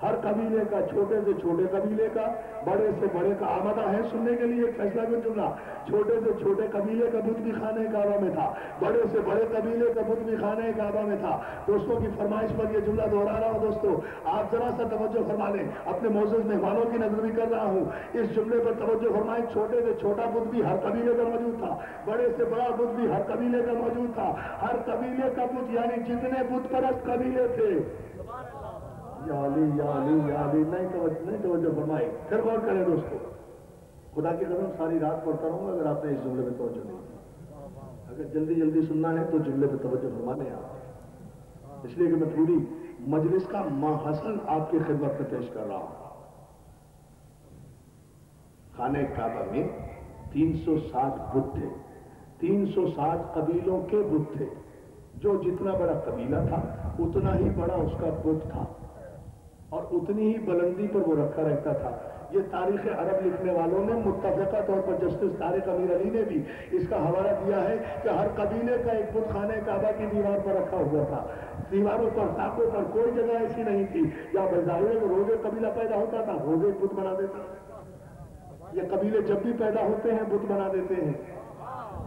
ہر قبیلے کا، چھوٹے سے چھوٹے قبیلے کا، بڑے سے بڑے کا، آمدہ ہے سننے کے لیے فیصلہ کن جملہ، چھوٹے سے چھوٹے قبیلے کا بت بھی خانہ کعبہ میں تھا، بڑے سے بڑے قبیلے کا بت بھی خانہ کعبہ میں تھا۔ دوستوں کی فرمائش پر یہ جملہ دہرا رہا ہوں۔ دوستو آپ ذرا سا توجہ فرما لیں، اپنے معزز مہمانوں کی نظر بھی کر رہا ہوں، اس جملے پر توجہ فرمائیں۔ چھوٹے سے چھوٹا بت بھی ہر قبیلے کا موجود تھا، بڑے سے بڑا بت بھی ہر قبیلے کا موجود تھا۔ ہر قبیلے کا بت یعنی جتنے بت پرست قبیلے تھے، یا علی یا علی یا علی، نہیں توجہ فرمائی۔ پھر غور کریں دوستو، خدا کی قسم ساری رات پڑھتا رہوں گا اگر آپ نے اس جملے پہ توجہ نہیں کی۔ اگر جلدی جلدی سننا ہے تو جملے پہ توجہ فرما لیں آپ، اس لیے کہ میں پوری مجلس کا ماحصل آپ کی خدمت میں پیش کر رہا ہوں۔ خانہ کعبہ میں 360 بت تھے، 360 قبیلوں کے بت تھے، جو جتنا بڑا قبیلہ تھا اتنا ہی بڑا اس کا بت تھا، اور اتنی ہی بلندی پر وہ رکھا رہتا تھا۔ یہ تاریخ عرب لکھنے والوں نے متفقہ طور پر جسٹس طارق امیر علی نے بھی اس کا حوالہ دیا ہے کہ ہر قبیلے کا ایک بت خانہ کعبہ کی دیوار پر رکھا ہوا تھا۔ دیواروں پر، ساقوں پر کوئی جگہ ایسی نہیں تھی یا بظاہر روزے قبیلہ پیدا ہوتا تھا، روزے بت بنا دیتا۔ یہ قبیلے جب بھی پیدا ہوتے ہیں بت بنا دیتے ہیں۔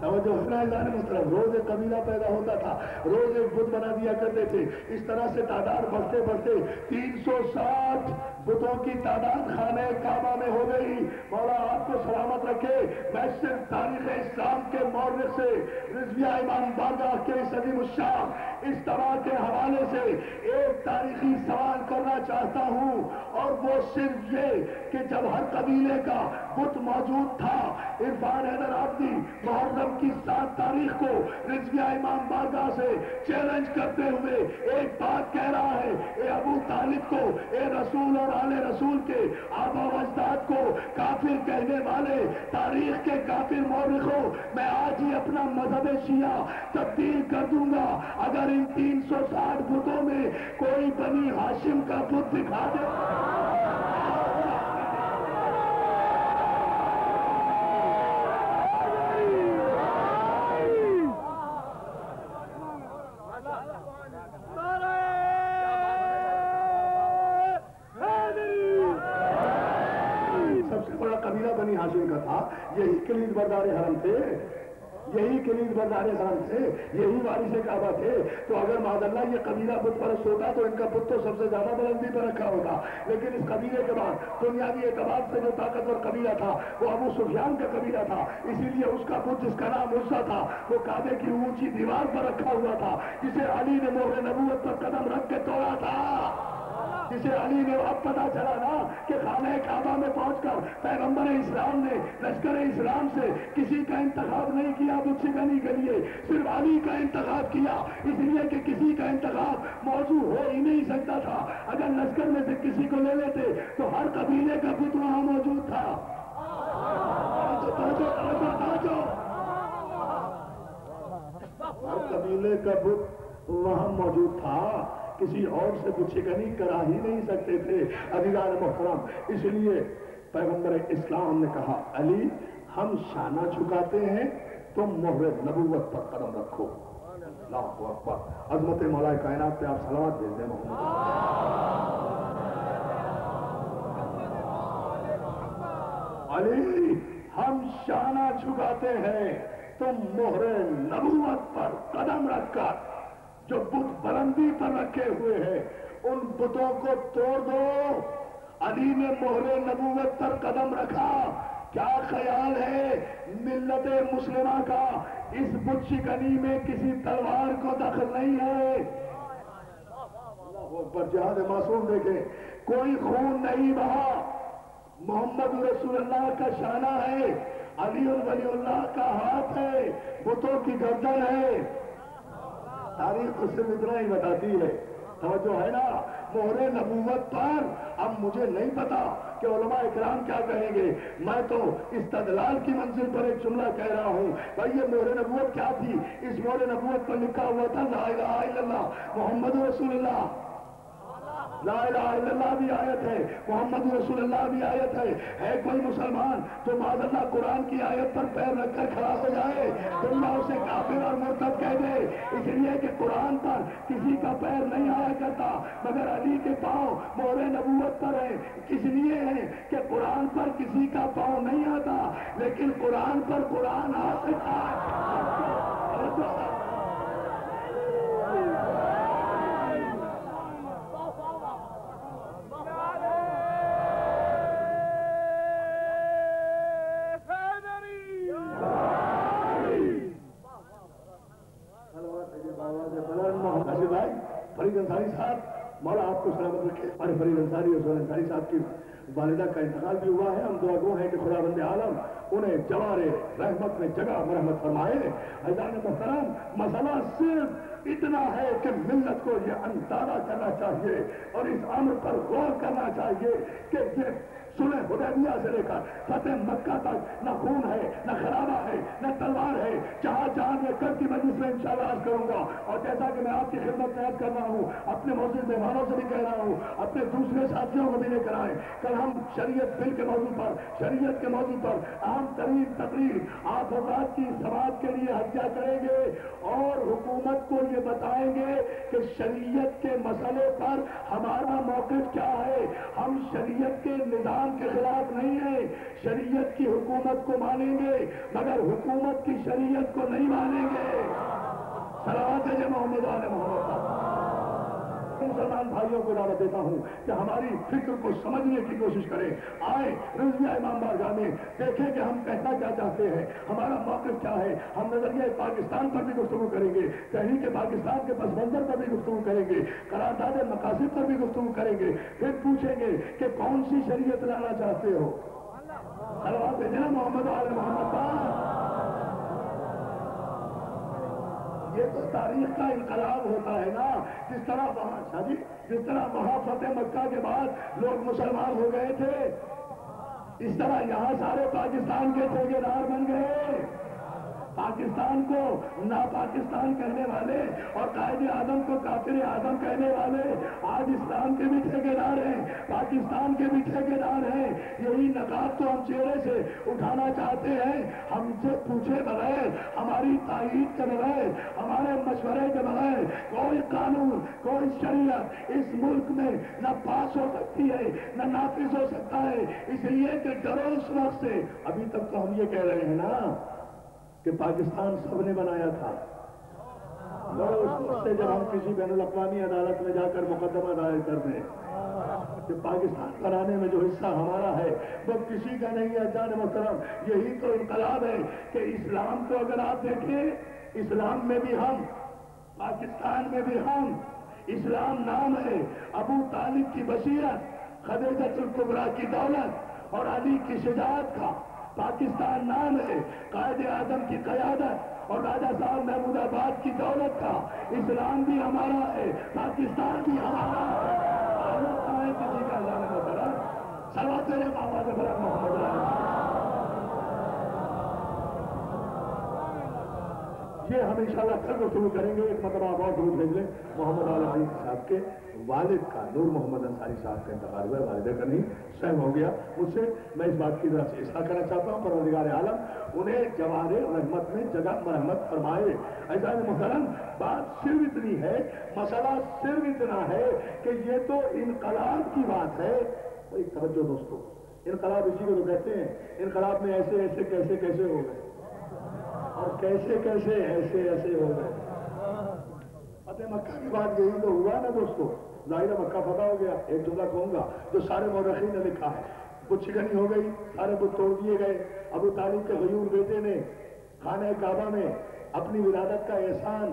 توجہ ہے محترم، روز ایک قبیلہ پیدا ہوتا تھا، روز ایک بت بنا دیا کرتے تھے۔ اس طرح سے تعداد بڑھتے بڑھتے 360 بتوں کی تعداد خانہ کعبہ میں ہو گئی۔ مولا آپ کو سلامت رکھے۔ میں صرف تاریخ اسلام کے مورخ سے، رضویہ امام بارگاہ کے اس عظیم الشان اجتماع کے حوالے سے ایک تاریخی سوال کرنا چاہتا ہوں، اور وہ صرف یہ کہ جب ہر قبیلے کا بت موجود تھا، عرفان حیدر عابدی محرم کی 7 تاریخ کو رضویہ امام بارگاہ سے چیلنج کرتے ہوئے ایک بات کہہ رہا ہے، اے ابو طالب کو، اے رسول اور آل رسول کے آبا و اجداد کو کافر کہنے والے تاریخ کے کافر مورخوں، میں آج ہی اپنا مذہب شیعہ تبدیل کر دوں گا اگر ان 360 بتوں میں کوئی بنی ہاشم کا بت دکھا دے۔ بنی ہاشم کا تھا، یہی کلید بردار حرم تھے، یہی کلید بردار حرم تھے، یہی وارث کعبہ تھے۔ تو اگر معاذ اللہ یہ قبیلہ بت پرست ہوتا تو ان کا بت تو سب سے زیادہ بلندی پر رکھا ہوتا، لیکن اس قبیلے کے بعد دنیاوی اعتبار سے جو طاقتور قبیلہ تھا وہ ابو سفیان کا قبیلہ تھا، اسی لیے اس کا بت جس کا نام عزا تھا وہ کعبے کی اونچی دیوار پر رکھا ہوا تھا، جسے علی نے مہر نبوت پر قدم رکھ کے توڑا تھا، جسے علی نے اب پتا چلا نا کہ خانہ کعبہ میں پہنچ کر پیغمبر اسلام نے لشکر اسلام سے کسی کا انتخاب نہیں کیا بت شکنی کے لیے، صرف علی کا انتخاب کیا، اس لیے کہ کسی کا انتخاب موضوع ہو ہی نہیں سکتا تھا۔ اگر لشکر میں سے کسی کو لے لیتے تو ہر قبیلے کا بت وہاں موجود تھا۔ ہر قبیلے کا بت وہاں موجود تھا، کسی اور سے بت شکنی کرا ہی نہیں سکتے تھے۔ عزیزان محترم، اس لیے پیغمبر اسلام نے کہا، علی ہم شانہ جھکاتے ہیں، تم مہر نبوت پر قدم رکھو۔ اللہ اکبر، عظمت مولا کائنات پہ آپ صلوات بھیج دیں محمد۔ علی ہم شانہ جھکاتے ہیں، تم مہر نبوت پر قدم رکھ کر جو بت بلندی پر رکھے ہوئے ہیں ان بتوں کو توڑ دو۔ علی نے مہر نبوت پر قدم رکھا۔ کیا خیال ہے ملت مسلمہ کا اس بت شکنی میں کسی تلوار کو دخل نہیں ہے؟ اللہ اکبر، جہاد معصوم دیکھیں، کوئی خون نہیں بہا، محمد رسول اللہ کا شانہ ہے، علی ولی اللہ کا ہاتھ ہے، بتوں کی گردن ہے۔ تاریخ اس سے اتنا ہی بتاتی ہے، توجہ ہے نا؟ مہر نبوت پر اب مجھے نہیں پتا کہ علماء اکرام کیا کہیں گے، میں تو استدلال کی منزل پر ایک جملہ کہہ رہا ہوں۔ بھائی یہ مہر نبوت کیا تھی؟ اس مہر نبوت پر لکھا ہوا تھا لا الہ الا اللہ محمد رسول اللہ، لا الہ الا اللہ بھی آیت ہے، محمد رسول اللہ بھی آیت ہے کوئی مسلمان جو معاذ اللہ قرآن کی آیت پر پیر رکھ کر کھڑا ہو جائے تو اللہ اسے کافر اور مرتد کہہ دے، اس لیے کہ قرآن پر کسی کا پیر نہیں آیا کرتا مگر علی کے پاؤں مہر نبوت پر ہے، کس لیے ہے کہ قرآن پر کسی کا پاؤں نہیں آتا لیکن قرآن پر قرآن آ سکتا ہے۔ فرید انصاری صاحب مولا آپ کو سلامت رکھے، اور فرید انصاری اور سہیل انصاری صاحب کی والدہ کا انتقال بھی ہوا ہے، ہم دعا گو ہیں کہ خدا بند عالم انہیں جوار رحمت میں جگہ مرحمت فرمائے۔ عزیزان محترم، مسئلہ صرف اتنا ہے کہ ملت کو یہ اندازہ کرنا چاہیے اور اس امر پر غور کرنا چاہیے کہ یہ صلح حدیبیہ سے لے کر فتح مکہ تک نہ خون ہے، نہ خرابہ ہے، نہ تلوار ہے، جہاں جہاں میں کل کی مجلس میں انشاءاللہ عرض کروں گا، اور جیسا کہ میں آپ کی خدمت میں عرض کر رہا ہوں، اپنے موجود مہمانوں سے بھی کہہ رہا ہوں، اپنے دوسرے ساتھیوں کو بھی لے کر آئیں، کل ہم شریعت بل کے موضوع پر، شریعت کے موضوع پر اہم ترین تقریر آپ حضرات کی سماعت کے لیے ہدیہ کریں گے اور حکومت کو یہ بتائیں گے کہ شریعت کے مسئلے پر ہمارا موقف کیا ہے۔ ہم شریعت کے نظام کے خلاف نہیں ہے، شریعت کی حکومت کو مانیں گے مگر حکومت کی شریعت کو نہیں مانیں گے۔ صلوات ہے محمد علیہ محمد۔ مسلمان بھائیوں کو دعوت دیتا ہوں کہ ہماری فکر کو سمجھنے کی کوشش کریں، آئیں رضویہ امام بارگاہ میں، دیکھیں کہ ہم کہنا کیا چاہتے ہیں، ہمارا موقف کیا ہے۔ ہم نظریہ پاکستان پر بھی گفتگو کریں گے، تحریک پاکستان کے پس منظر پر بھی گفتگو کریں گے، قرارداد مقاصد پر بھی گفتگو کریں گے، پھر پوچھیں گے کہ کون سی شریعت لانا چاہتے ہو۔ صلوات ہے محمد علیہ محمد۔ یہ تو تاریخ کا انقلاب ہوتا ہے نا، جس طرح وہاں فتح مکہ کے بعد لوگ مسلمان ہو گئے تھے، اس طرح یہاں سارے پاکستان کے ٹھیکیدار بن گئے۔ پاکستان کو ناپاکستان کہنے والے اور قائد اعظم کو کافر اعظم کہنے والے آج اسلام کے بھی ٹھیکیدار ہیں، پاکستان کے بھی ٹھیکیدار ہیں۔ یہی نقاب تو ہم چہرے سے اٹھانا چاہتے ہیں، ہم سے پوچھے بغیر، ہماری تائید کے بغیر، ہمارے مشورے کے بغیر کوئی قانون، کوئی شریعت اس ملک میں نہ پاس ہو سکتی ہے نہ نافذ ہو سکتا ہے، اس لیے کہ ڈرو اس وقت سے۔ ابھی تک تو ہم یہ کہہ رہے ہیں نا کہ پاکستان سب نے بنایا تھا، اس وقت سے جب ہم کسی بین الاقوامی عدالت میں جا کر مقدمہ دائر کر دیں کہ پاکستان بنانے میں جو حصہ ہمارا ہے وہ کسی کا نہیں ہے۔ جان محترم، یہی تو انقلاب ہے کہ اسلام کو اگر آپ دیکھیں، اسلام میں بھی ہم، پاکستان میں بھی ہم، اسلام نام ہے، ابو طالب کی بصیرت، خدیجہ الکبریٰ کی دولت اور علی کی شجاعت کا، پاکستان نام ہے، قائد اعظم کی قیادت اور راجہ صاحب محمود آباد کی دولت کا، اسلام بھی ہمارا ہے، پاکستان بھی ہمارا ہے۔ کسی کا اللہ نے بتایا، صلوات علیہ محمد یہ ہم انشاءاللہ کل گفتگو کریں گے۔ ایک مرتبہ آپ اور درود بھیج لیں۔ محمد علی صاحب کے والد کا، نور محمد انصاری صاحب کا انتقال ہوا ہے، والدہ کا نہیں، سہم ہو گیا مجھ سے۔ میں اس بات کی طرف سے اصلاح کرنا چاہتا ہوں، پروردگار عالم انہیں جوار رحمت میں جگہ مرحمت فرمائے۔ ایسا محترم، بات صرف اتنی ہے، مسئلہ صرف اتنا ہے کہ یہ تو انقلاب کی بات ہے۔ ایک توجہ دوستو، انقلاب اسی کو تو کہتے ہیں، انقلاب میں ایسے ایسے کیسے کیسے ہو گئے اور کیسے کیسے ایسے ایسے ہو گئے۔ فتح مکہ کی بات یہی تو ہوا نا دوستو، ظاہر مکہ فتح ہو گیا۔ ایک جملہ کہوں گا جو سارے مورخین نے لکھا ہے، بت شکنی ہو گئی، سارے بت توڑ دیے گئے۔ ابو طالب کے غیور بیٹے نے خانہ کعبہ میں اپنی ولادت کا احسان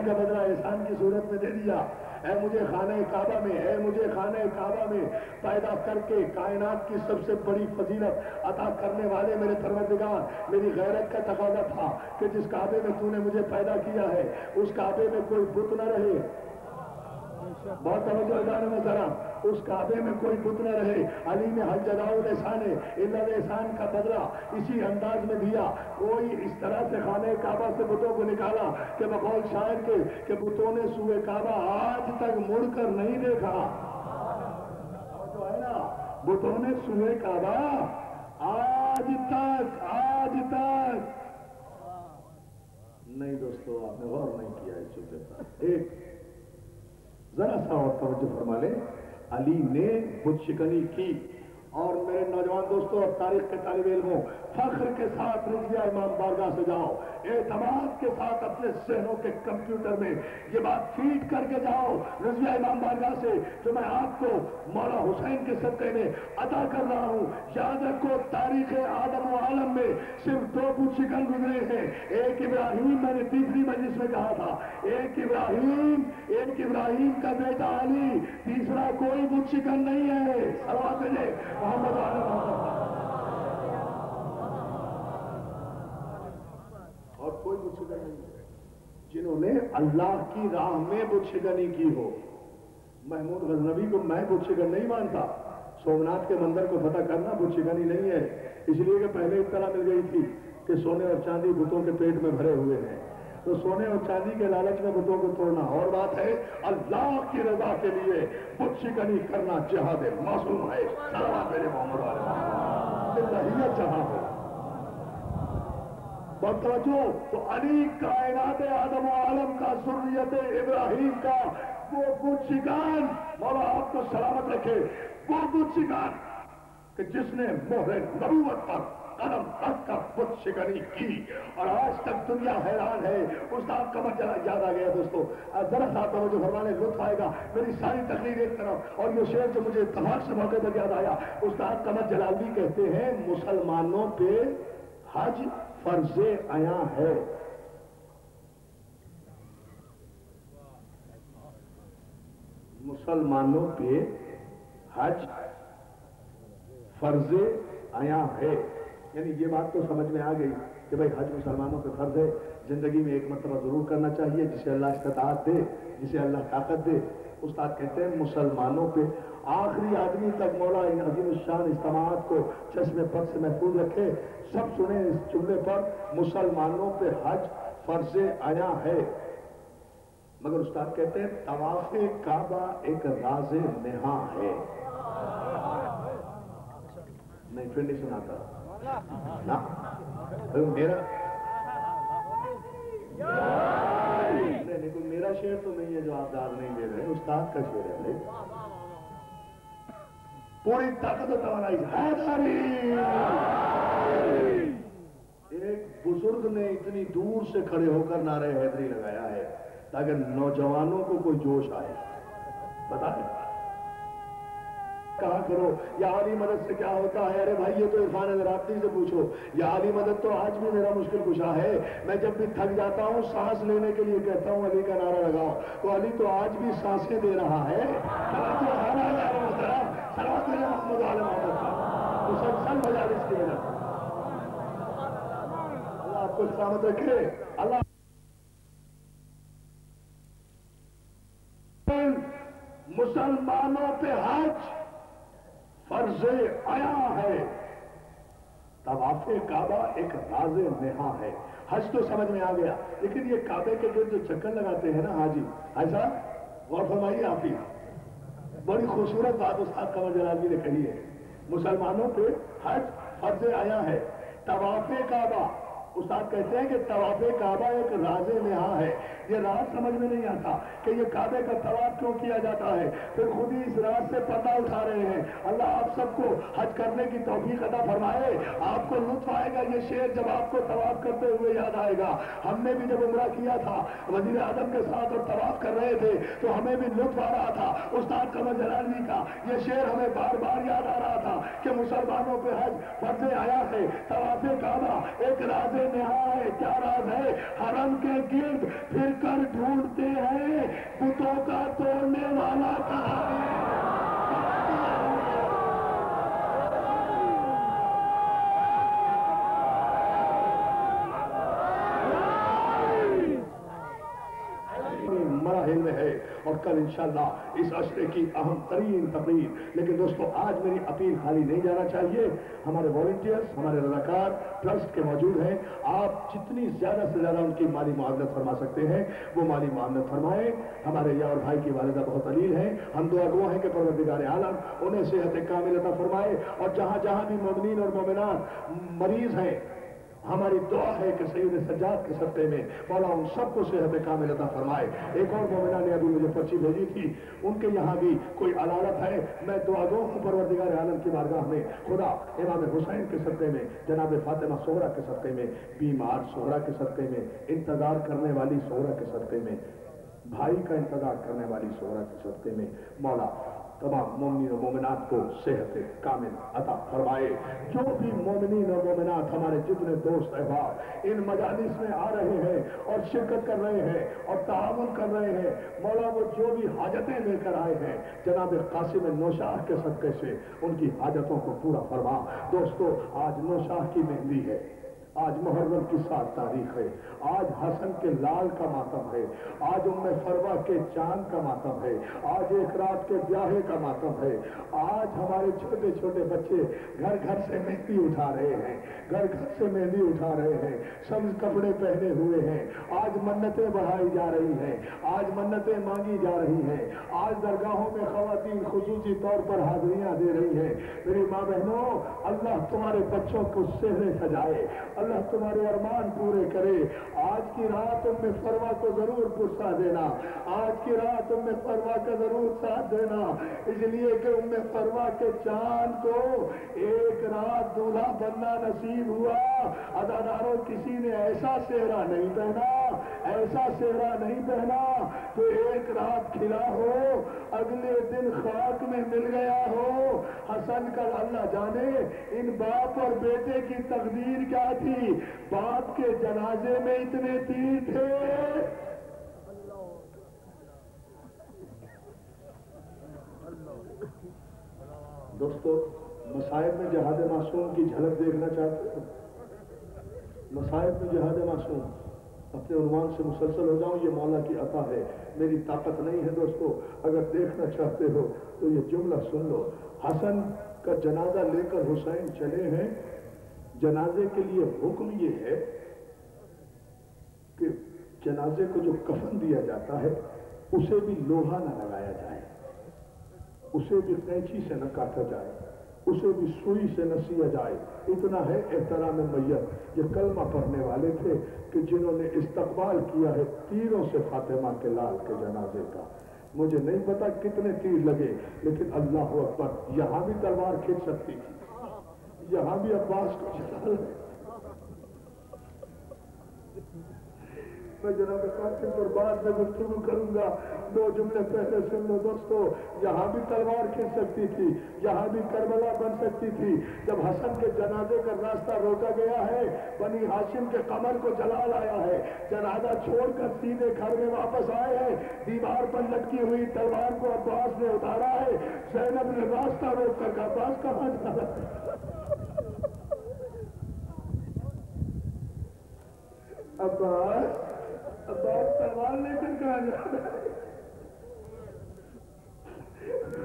کا بدلہ احسان کی صورت میں دے دیا۔ اے مجھے خانہ کعبہ میں، اے مجھے خانہ کعبہ میں پیدا کر کے کائنات کی سب سے بڑی فضیلت عطا کرنے والے میرے پروردگار، میری غیرت کا تقاضا تھا کہ جس کعبے میں تو نے مجھے پیدا کیا ہے اس کعبے میں کوئی بت نہ رہے۔ بہت توجہ دار محترم، اس کعبے میں کوئی بت نہ رہے. علی نے حل جزاء الاحسان الا الاحسان کا بدلہ اسی انداز میں دیا. کوئی اس طرح سے خانہ کعبہ سے بتوں کو نکالا کہ بقول شاعر کے کہ بتوں نے سوئے کعبہ آج تک مڑ کر نہیں دیکھا. جو ہے نا بتوں نے سوئے کعبہ آج تک نہیں. دوستو آپ نے غور نہیں کیا اس جملے پر. ایک ذرا سا اور توجہ فرما لیں. علی نے بت شکنی کی اور میرے نوجوان دوستوں اور تاریخ کے طالب علموں فخر کے ساتھ رضویہ امام بارگاہ سے جاؤ, اعتماد کے ساتھ اپنے ذہنوں کے کمپیوٹر میں یہ بات فیڈ کر کے جاؤ رضویہ امام بارگاہ سے جو میں آپ کو مولا حسین کے صدقے میں عطا کر رہا ہوں. یاد رکھو تاریخ آدم و عالم میں صرف 2 بت شکن گزرے ہیں. ایک ابراہیم, میں نے تیسری مجلس میں کہا تھا, ایک ابراہیم کا بیٹا علی, تیسرا کوئی بت شکن نہیں ہے. صلوات دے محمد علی اور کوئی بت شکن نہیں ہے جنہوں نے اللہ کی راہ میں بت شکنی کی ہو. محمود غزنوی کو میں بت شکن نہیں مانتا. سومناتھ کے مندر کو فتح کرنا بت شکنی نہیں ہے, اس لیے کہ پہلے اطلاع مل گئی تھی کہ سونے اور چاندی بتوں کے پیٹ میں بھرے ہوئے ہیں. تو سونے اور چاندی کے لالچ میں بتوں کو توڑنا اور بات ہے, اللہ کی رضا کے لیے بت شکنی کرنا جہاد معصوم ہے. میرے محمد اللہ جہاں ہو بہت توجہ. تو علی کائنات آدم و عالم کا, ذریت ابراہیم کا وہ بت شکن, مولا آپ کو سلامت رکھے, وہ بت شکن کہ جس نے مہر نبوت پر قدم رکھ کر بت شکنی کی اور آج تک دنیا حیران ہے. استاد قمر یاد آ گیا دوستو, ذرا سا توجہ فرمانے لطف آئے گا. میری ساری تقریر ایک طرف اور یہ شعر جو مجھے اتفاق سے موقع پر یاد آیا. استاد قمر جلالی کہتے ہیں مسلمانوں پہ حج فرض عیاں ہے. مسلمانوں پہ حج فرض عیاں ہے. یعنی یہ بات تو سمجھ میں آ گئی کہ بھائی حج مسلمانوں پہ فرض ہے, زندگی میں ایک مرتبہ ضرور کرنا چاہیے, جسے اللہ استطاعت دے, جسے اللہ طاقت دے. استاد کہتے ہیں مسلمانوں پہ آخری آدمی تک مولا عظیم الشان اجتماعات کو چشم پد سے محفوظ رکھے. سب سنیں اس جملے پر, مسلمانوں پہ حج فرض عیاں ہے. مگر استاد کہتے ہیں طواف کعبہ ایک راز نہاں ہے. نہیں پھر نہیں سناتا نا میرا نہیں, کوئی میرا شعر تو نہیں ہے جو آپ داد نہیں دے رہے, استاد کا شعر ہے. پوری طاقت و توانائی حیدری. ایک بزرگ نے اتنی دور سے کھڑے ہو کر نعرہ حیدری لگایا ہے تاکہ نوجوانوں کو کوئی جوش آئے. بتائیں کہا کرو یا علی مدد سے کیا ہوتا ہے. ارے بھائی یہ تو عرفان رابطی سے پوچھو. یا علی مدد تو آج بھی میرا مشکل کشا ہے. میں جب بھی تھک جاتا ہوں سانس لینے کے لیے کہتا ہوں علی کا نعرہ لگاؤ, تو علی تو آج بھی سانسیں دے رہا ہے. محمد علی محمد کا مسلسل مجالس کی وجہ. اللہ آپ کو سلامت رکھے. اللہ مسلمانوں پہ حج فرض عیاں ہے. طواف کعبہ ایک راز نہاں ہے. حج تو سمجھ میں آ گیا, لیکن یہ کعبے کے گرد جو چکر لگاتے ہیں نا حاجی صاحب, غور فرمائیے آپ ہی, بڑی خوبصورت بات استاد قمر جلالی نے کہی ہے. مسلمانوں پہ حج فرض عیاں ہے. طواف کعبہ, استاد کہتے ہیں کہ طواف کعبہ ایک راز نہاں ہے. یہ راز سمجھ میں نہیں آتا کہ یہ کعبے کا طواف کیوں کیا جاتا ہے. پھر خود ہی اس راز سے پتہ اٹھا رہے ہیں. اللہ آپ سب کو حج کرنے کی توفیق عطا فرمائے. آپ کو لطف آئے گا یہ شعر جب آپ کو طواف کرتے ہوئے یاد آئے گا. ہم نے بھی جب عمرہ کیا تھا وزیر اعظم کے ساتھ اور طواف کر رہے تھے تو ہمیں بھی لطف آ رہا تھا. استاد قمر جلالی کا یہ شعر ہمیں بار بار یاد آ رہا تھا کہ مسلمانوں پہ حج فرض عیاں ہے. طواف کعبہ ایک راز نہاں ہے. کیا راز ہے؟ حرم کے گرد پھر کر ڈھونڈتے ہیں بتوں کا توڑنے والا کہاں ہے. مراحل میں ہے اور کل انشاءاللہ اس عشرے کی اہم ترین تقریر. لیکن دوستو آج میری اپیل خالی نہیں جانا چاہیے. ہمارے والنٹیئرز ہمارے رضاکار ٹرسٹ کے موجود ہیں. آپ جتنی زیادہ سے زیادہ ان کی مالی معاونت فرما سکتے ہیں وہ مالی معاونت فرمائیں. ہمارے یاور بھائی کی والدہ بہت علیل ہیں. ہم دعا گو ہیں کہ پروردگار عالم انہیں صحت کامل عطا فرمائے. اور جہاں جہاں بھی مومنین اور مومنات مریض ہیں ہماری دعا ہے کہ سید سجاد کے صدقے میں مولا ان سب کو صحت کامل عطا فرمائے. ایک اور مومنہ نے ابھی مجھے پرچی بھیجی تھی, ان کے یہاں بھی کوئی علالت ہے. میں دعا گو ہوں پروردگار عالم کی بارگاہ میں خدا امام حسین کے صدقے میں, جناب فاطمہ صغرا کے صدقے میں, بیمار صغرا کے صدقے میں, انتظار کرنے والی صغرا کے صدقے میں, بھائی کا انتظار کرنے والی صغرا کے صدقے میں مولا تمام مومنین و مومنات کو صحت کامل عطا فرمائے. جو بھی مومنین اور مومنات ہمارے جتنے دوست احباب ان مجالس میں آ رہے ہیں اور شرکت کر رہے ہیں اور تعاون کر رہے ہیں, مولا وہ جو بھی حاجتیں لے کر آئے ہیں جناب قاسم نوشاہ کے صدقے سے ان کی حاجتوں کو پورا فرما. دوستو آج نوشاہ کی مہندی ہے, آج محرم کی 7 تاریخ ہے, آج حسن کے لال کا ماتم ہے, آج ام فروا کے چاند کا ماتم ہے, آج ایک رات کے بیاہے کا ماتم ہے. آج ہمارے چھوٹے چھوٹے بچے گھر گھر سے مہندی اٹھا رہے ہیں, گھر گھر سے مہندی اٹھا رہے ہیں, سبز کپڑے پہنے ہوئے ہیں. آج منتیں بڑھائی جا رہی ہیں, آج منتیں مانگی جا رہی ہیں. آج درگاہوں میں خواتین خصوصی طور پر حاضریاں دے رہی ہیں. میری ماں بہنوں, اللہ تمہارے بچوں کو سہرے سجائے, اللہ تمہارے ارمان پورے کرے. آج کی رات ام فروا کو ضرور پرسا دینا, آج کی رات ام فروا کا ضرور ساتھ دینا, اس لیے کہ ام فروا کے چاند کو ایک رات دولہا بننا نصیب ہوا. اداداروں کسی نے ایسا سہرا نہیں پہنا, ایسا سہرا نہیں پہنا تو ایک رات کھلا ہو اگلے دن خاک میں مل گیا ہو. حسن کا اللہ جانے ان باپ اور بیٹے کی تقدیر کیا تھی. باپ کے جنازے میں اتنے تیر تھے, دوستو مصائب میں جہاد معصوم کی جھلک دیکھنا چاہتے ہیں؟ مصائب میں جہاد معصوم, اپنے عنوان سے مسلسل ہو جاؤں, یہ مولا کی عطا ہے, میری طاقت نہیں ہے. دوستو اگر دیکھنا چاہتے ہو تو یہ جملہ سن لو. حسن کا جنازہ لے کر حسین چلے ہیں. جنازے کے لیے حکم یہ ہے کہ جنازے کو جو کفن دیا جاتا ہے اسے بھی لوہا نہ لگایا جائے, اسے بھی قینچی سے نہ کاٹا جائے, اسے بھی سوئی سے نہ سیا جائے. اتنا ہے احترام میت. یہ کلمہ پڑھنے والے تھے کہ جنہوں نے استقبال کیا ہے تیروں سے فاطمہ کے لال کے جنازے کا. مجھے نہیں پتا کتنے تیر لگے, لیکن اللہ اکبر, یہاں بھی تلوار کھینچ سکتی تھی, یہاں بھی عباس کو جلال ہے. میں جناب قاسم پر بعد میں گفتگو کروں گا, 2 جملے پہلے سن لو. دوستو یہاں بھی تلوار کھینچ سکتی تھی, یہاں بھی کربلا بن سکتی تھی. جب حسن کے جنازے کا راستہ روکا گیا ہے, بنی ہاشم کے قمر کو جلال آیا ہے, جنازہ چھوڑ کر سیدھے گھر میں واپس آئے ہیں, دیوار پر لٹکی ہوئی تلوار کو عباس نے اتارا ہے. زینب نے راستہ روک کر کہا عباس کہاں جا رہا ہے؟ عباس تلوار لے کر کہاں جا رہا ہے؟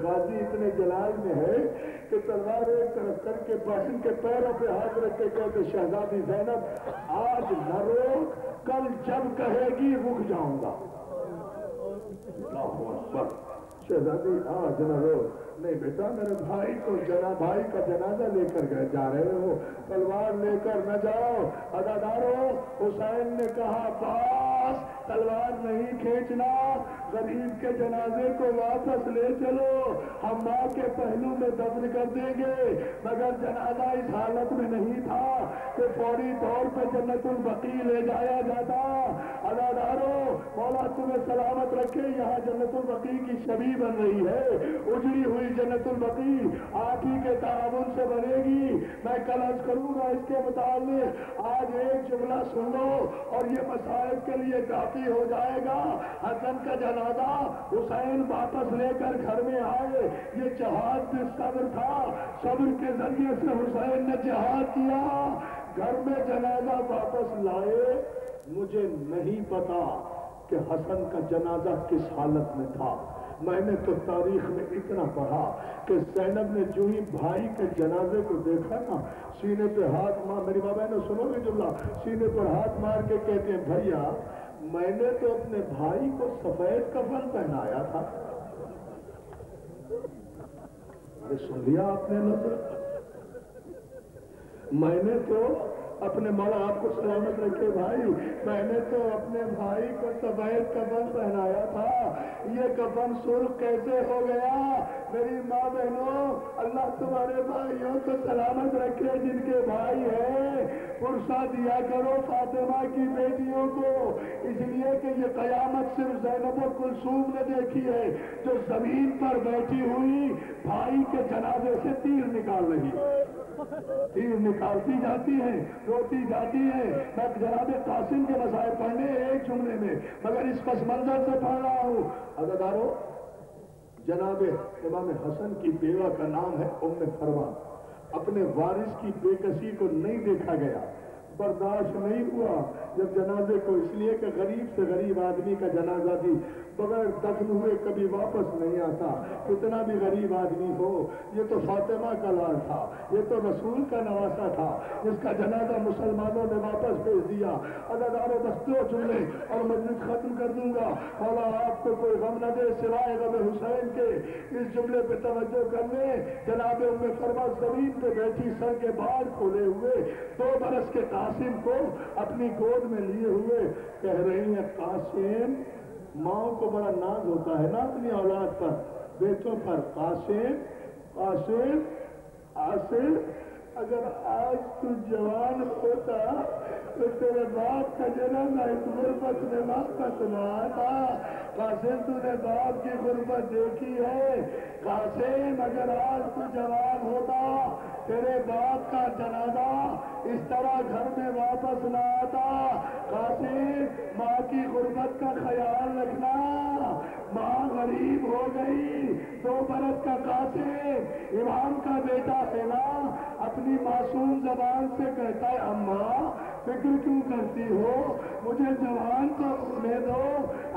غازی اتنے جلال میں ہے کہ تلوار ایک طرف کر کے باشن کے پیروں پہ ہاتھ رکھ کے کہتے شہزادی زینب آج نہ روک, کل جب کہے گی رک جاؤں گا. اللہ اکبر. شہزادی آج نہ روک. نہیں بیٹا, میرے بھائی کو بھائی کا جنازہ لے کر جا رہے ہو, تلوار لے کر نہ جاؤ. ادادارو حسین نے کہا عباس تلوار نہیں کھینچنا, غریب کے جنازے کو واپس لے چلو, ہم ماں کے پہلو میں دفن کر دیں گے. مگر جنازہ اس حالت میں نہیں تھا کہ فوری طور پہ جنت البقیع لے جایا جاتا. ادادارو مولا تمہیں سلامت رکھے, یہاں جنت البقیع کی شبیہ بن رہی ہے, اجڑی ہوئی جنت البقیع آپ ہی کے تعاون سے بنے گی. میں کل عرض کروں گا اس کے متعلق, آج ایک جملہ سن لو اور یہ مسائل کے لیے کافی ہو جائے گا. حسن کا جنازہ حسین واپس لے کر گھر میں آئے, یہ جہاد صبر تھا, صبر کے ذریعے سے حسین نے جہاد کیا, گھر میں جنازہ واپس لائے. مجھے نہیں پتا کہ حسن کا جنازہ کس حالت میں تھا. میں نے تو تاریخ میں اتنا پڑھا کہ زینب نے جو ہی بھائی کے جنازے کو دیکھا نا، سینے پہ ہاتھ مار، میری ماں بہنوں سنو گے جملہ، سینے پر ہاتھ مار کے کہتے ہیں بھیا میں نے تو اپنے بھائی کو سفید کفن پہنایا تھا. سن لیا آپ نے نظر؟ میں نے تو اپنے مولا آپ کو سلامت رکھے بھائی، میں نے تو اپنے بھائی کو سفید کفن پہنایا تھا، یہ کفن سرخ کیسے ہو گیا؟ میری ماں بہنوں، اللہ تمہارے بھائیوں کو سلامت رکھے جن کے بھائی ہیں، فرصہ دیا کرو فاطمہ کی بیٹیوں کو، اس لیے کہ یہ قیامت صرف زینب و کلثوم نے دیکھی ہے جو زمین پر بیٹھی ہوئی بھائی کے جنازے سے تیر نکال رہی ہے، تیر نکالتی جاتی ہیں، روتی جاتی ہیں. میں جناب قاسم کے مسائل پڑھنے ایک جملے میں مگر اس پس منظر سے پڑھ رہا ہوں. عزیزانو، جناب امام حسن کی بیوہ کا نام ہے ام فرمان. اپنے وارث کی بے کسی کو نہیں دیکھا گیا، برداشت نہیں ہوا جب جنازے کو، اس لیے کہ غریب سے غریب آدمی کا جنازہ بھی بغیر دفن ہوئے کبھی واپس نہیں آتا، کتنا بھی غریب آدمی ہو. یہ تو فاطمہ کا لال تھا، یہ تو رسول کا نواسا تھا جس کا جنازہ مسلمانوں نے واپس بھیج دیا. عزیزانو، بس دو جملے اور مجلس ختم کر دوں گا. مولا آپ کو کوئی غم نہ دے سوائے غم حسین کے. اس جملے پہ توجہ کر لیں. جناب ام فرما زمین پہ بیٹھی سر کے بال کھولے ہوئے 2 برس کے قاسم کو اپنی گود میں لیے ہوئے کہہ رہی ہیں قاسم، ماں کو بڑا ناز ہوتا ہے نا اپنی اولاد پر، بیٹوں پر، قاسم قاسم قاسم، اگر آج تو جوان ہوتا تو تیرے باپ کا جنم اس غربت میں واپس نہ آتا. قاسم تو نے باپ کی غربت دیکھی ہے. قاسم اگر آج تو جوان ہوتا تیرے باپ کا جنازہ اس طرح گھر میں واپس نہ آتا. قاسم، ماں کی غربت کا خیال رکھنا، ماں غریب ہو گئی. 2 برس کا قاسم امام کا بیٹا ہے نا، اپنی معصوم زبان سے کہتا ہے اماں فکر کیوں کرتی ہو، مجھے جوان تو ہونے دو.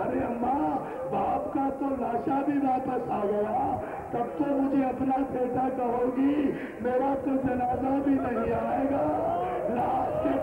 ارے اماں، باپ کا تو لاشا بھی واپس آ گیا، تب تو مجھے اپنا بیٹا کہو گی، میرا تو جنازہ بھی نہیں آئے گا. لاش کے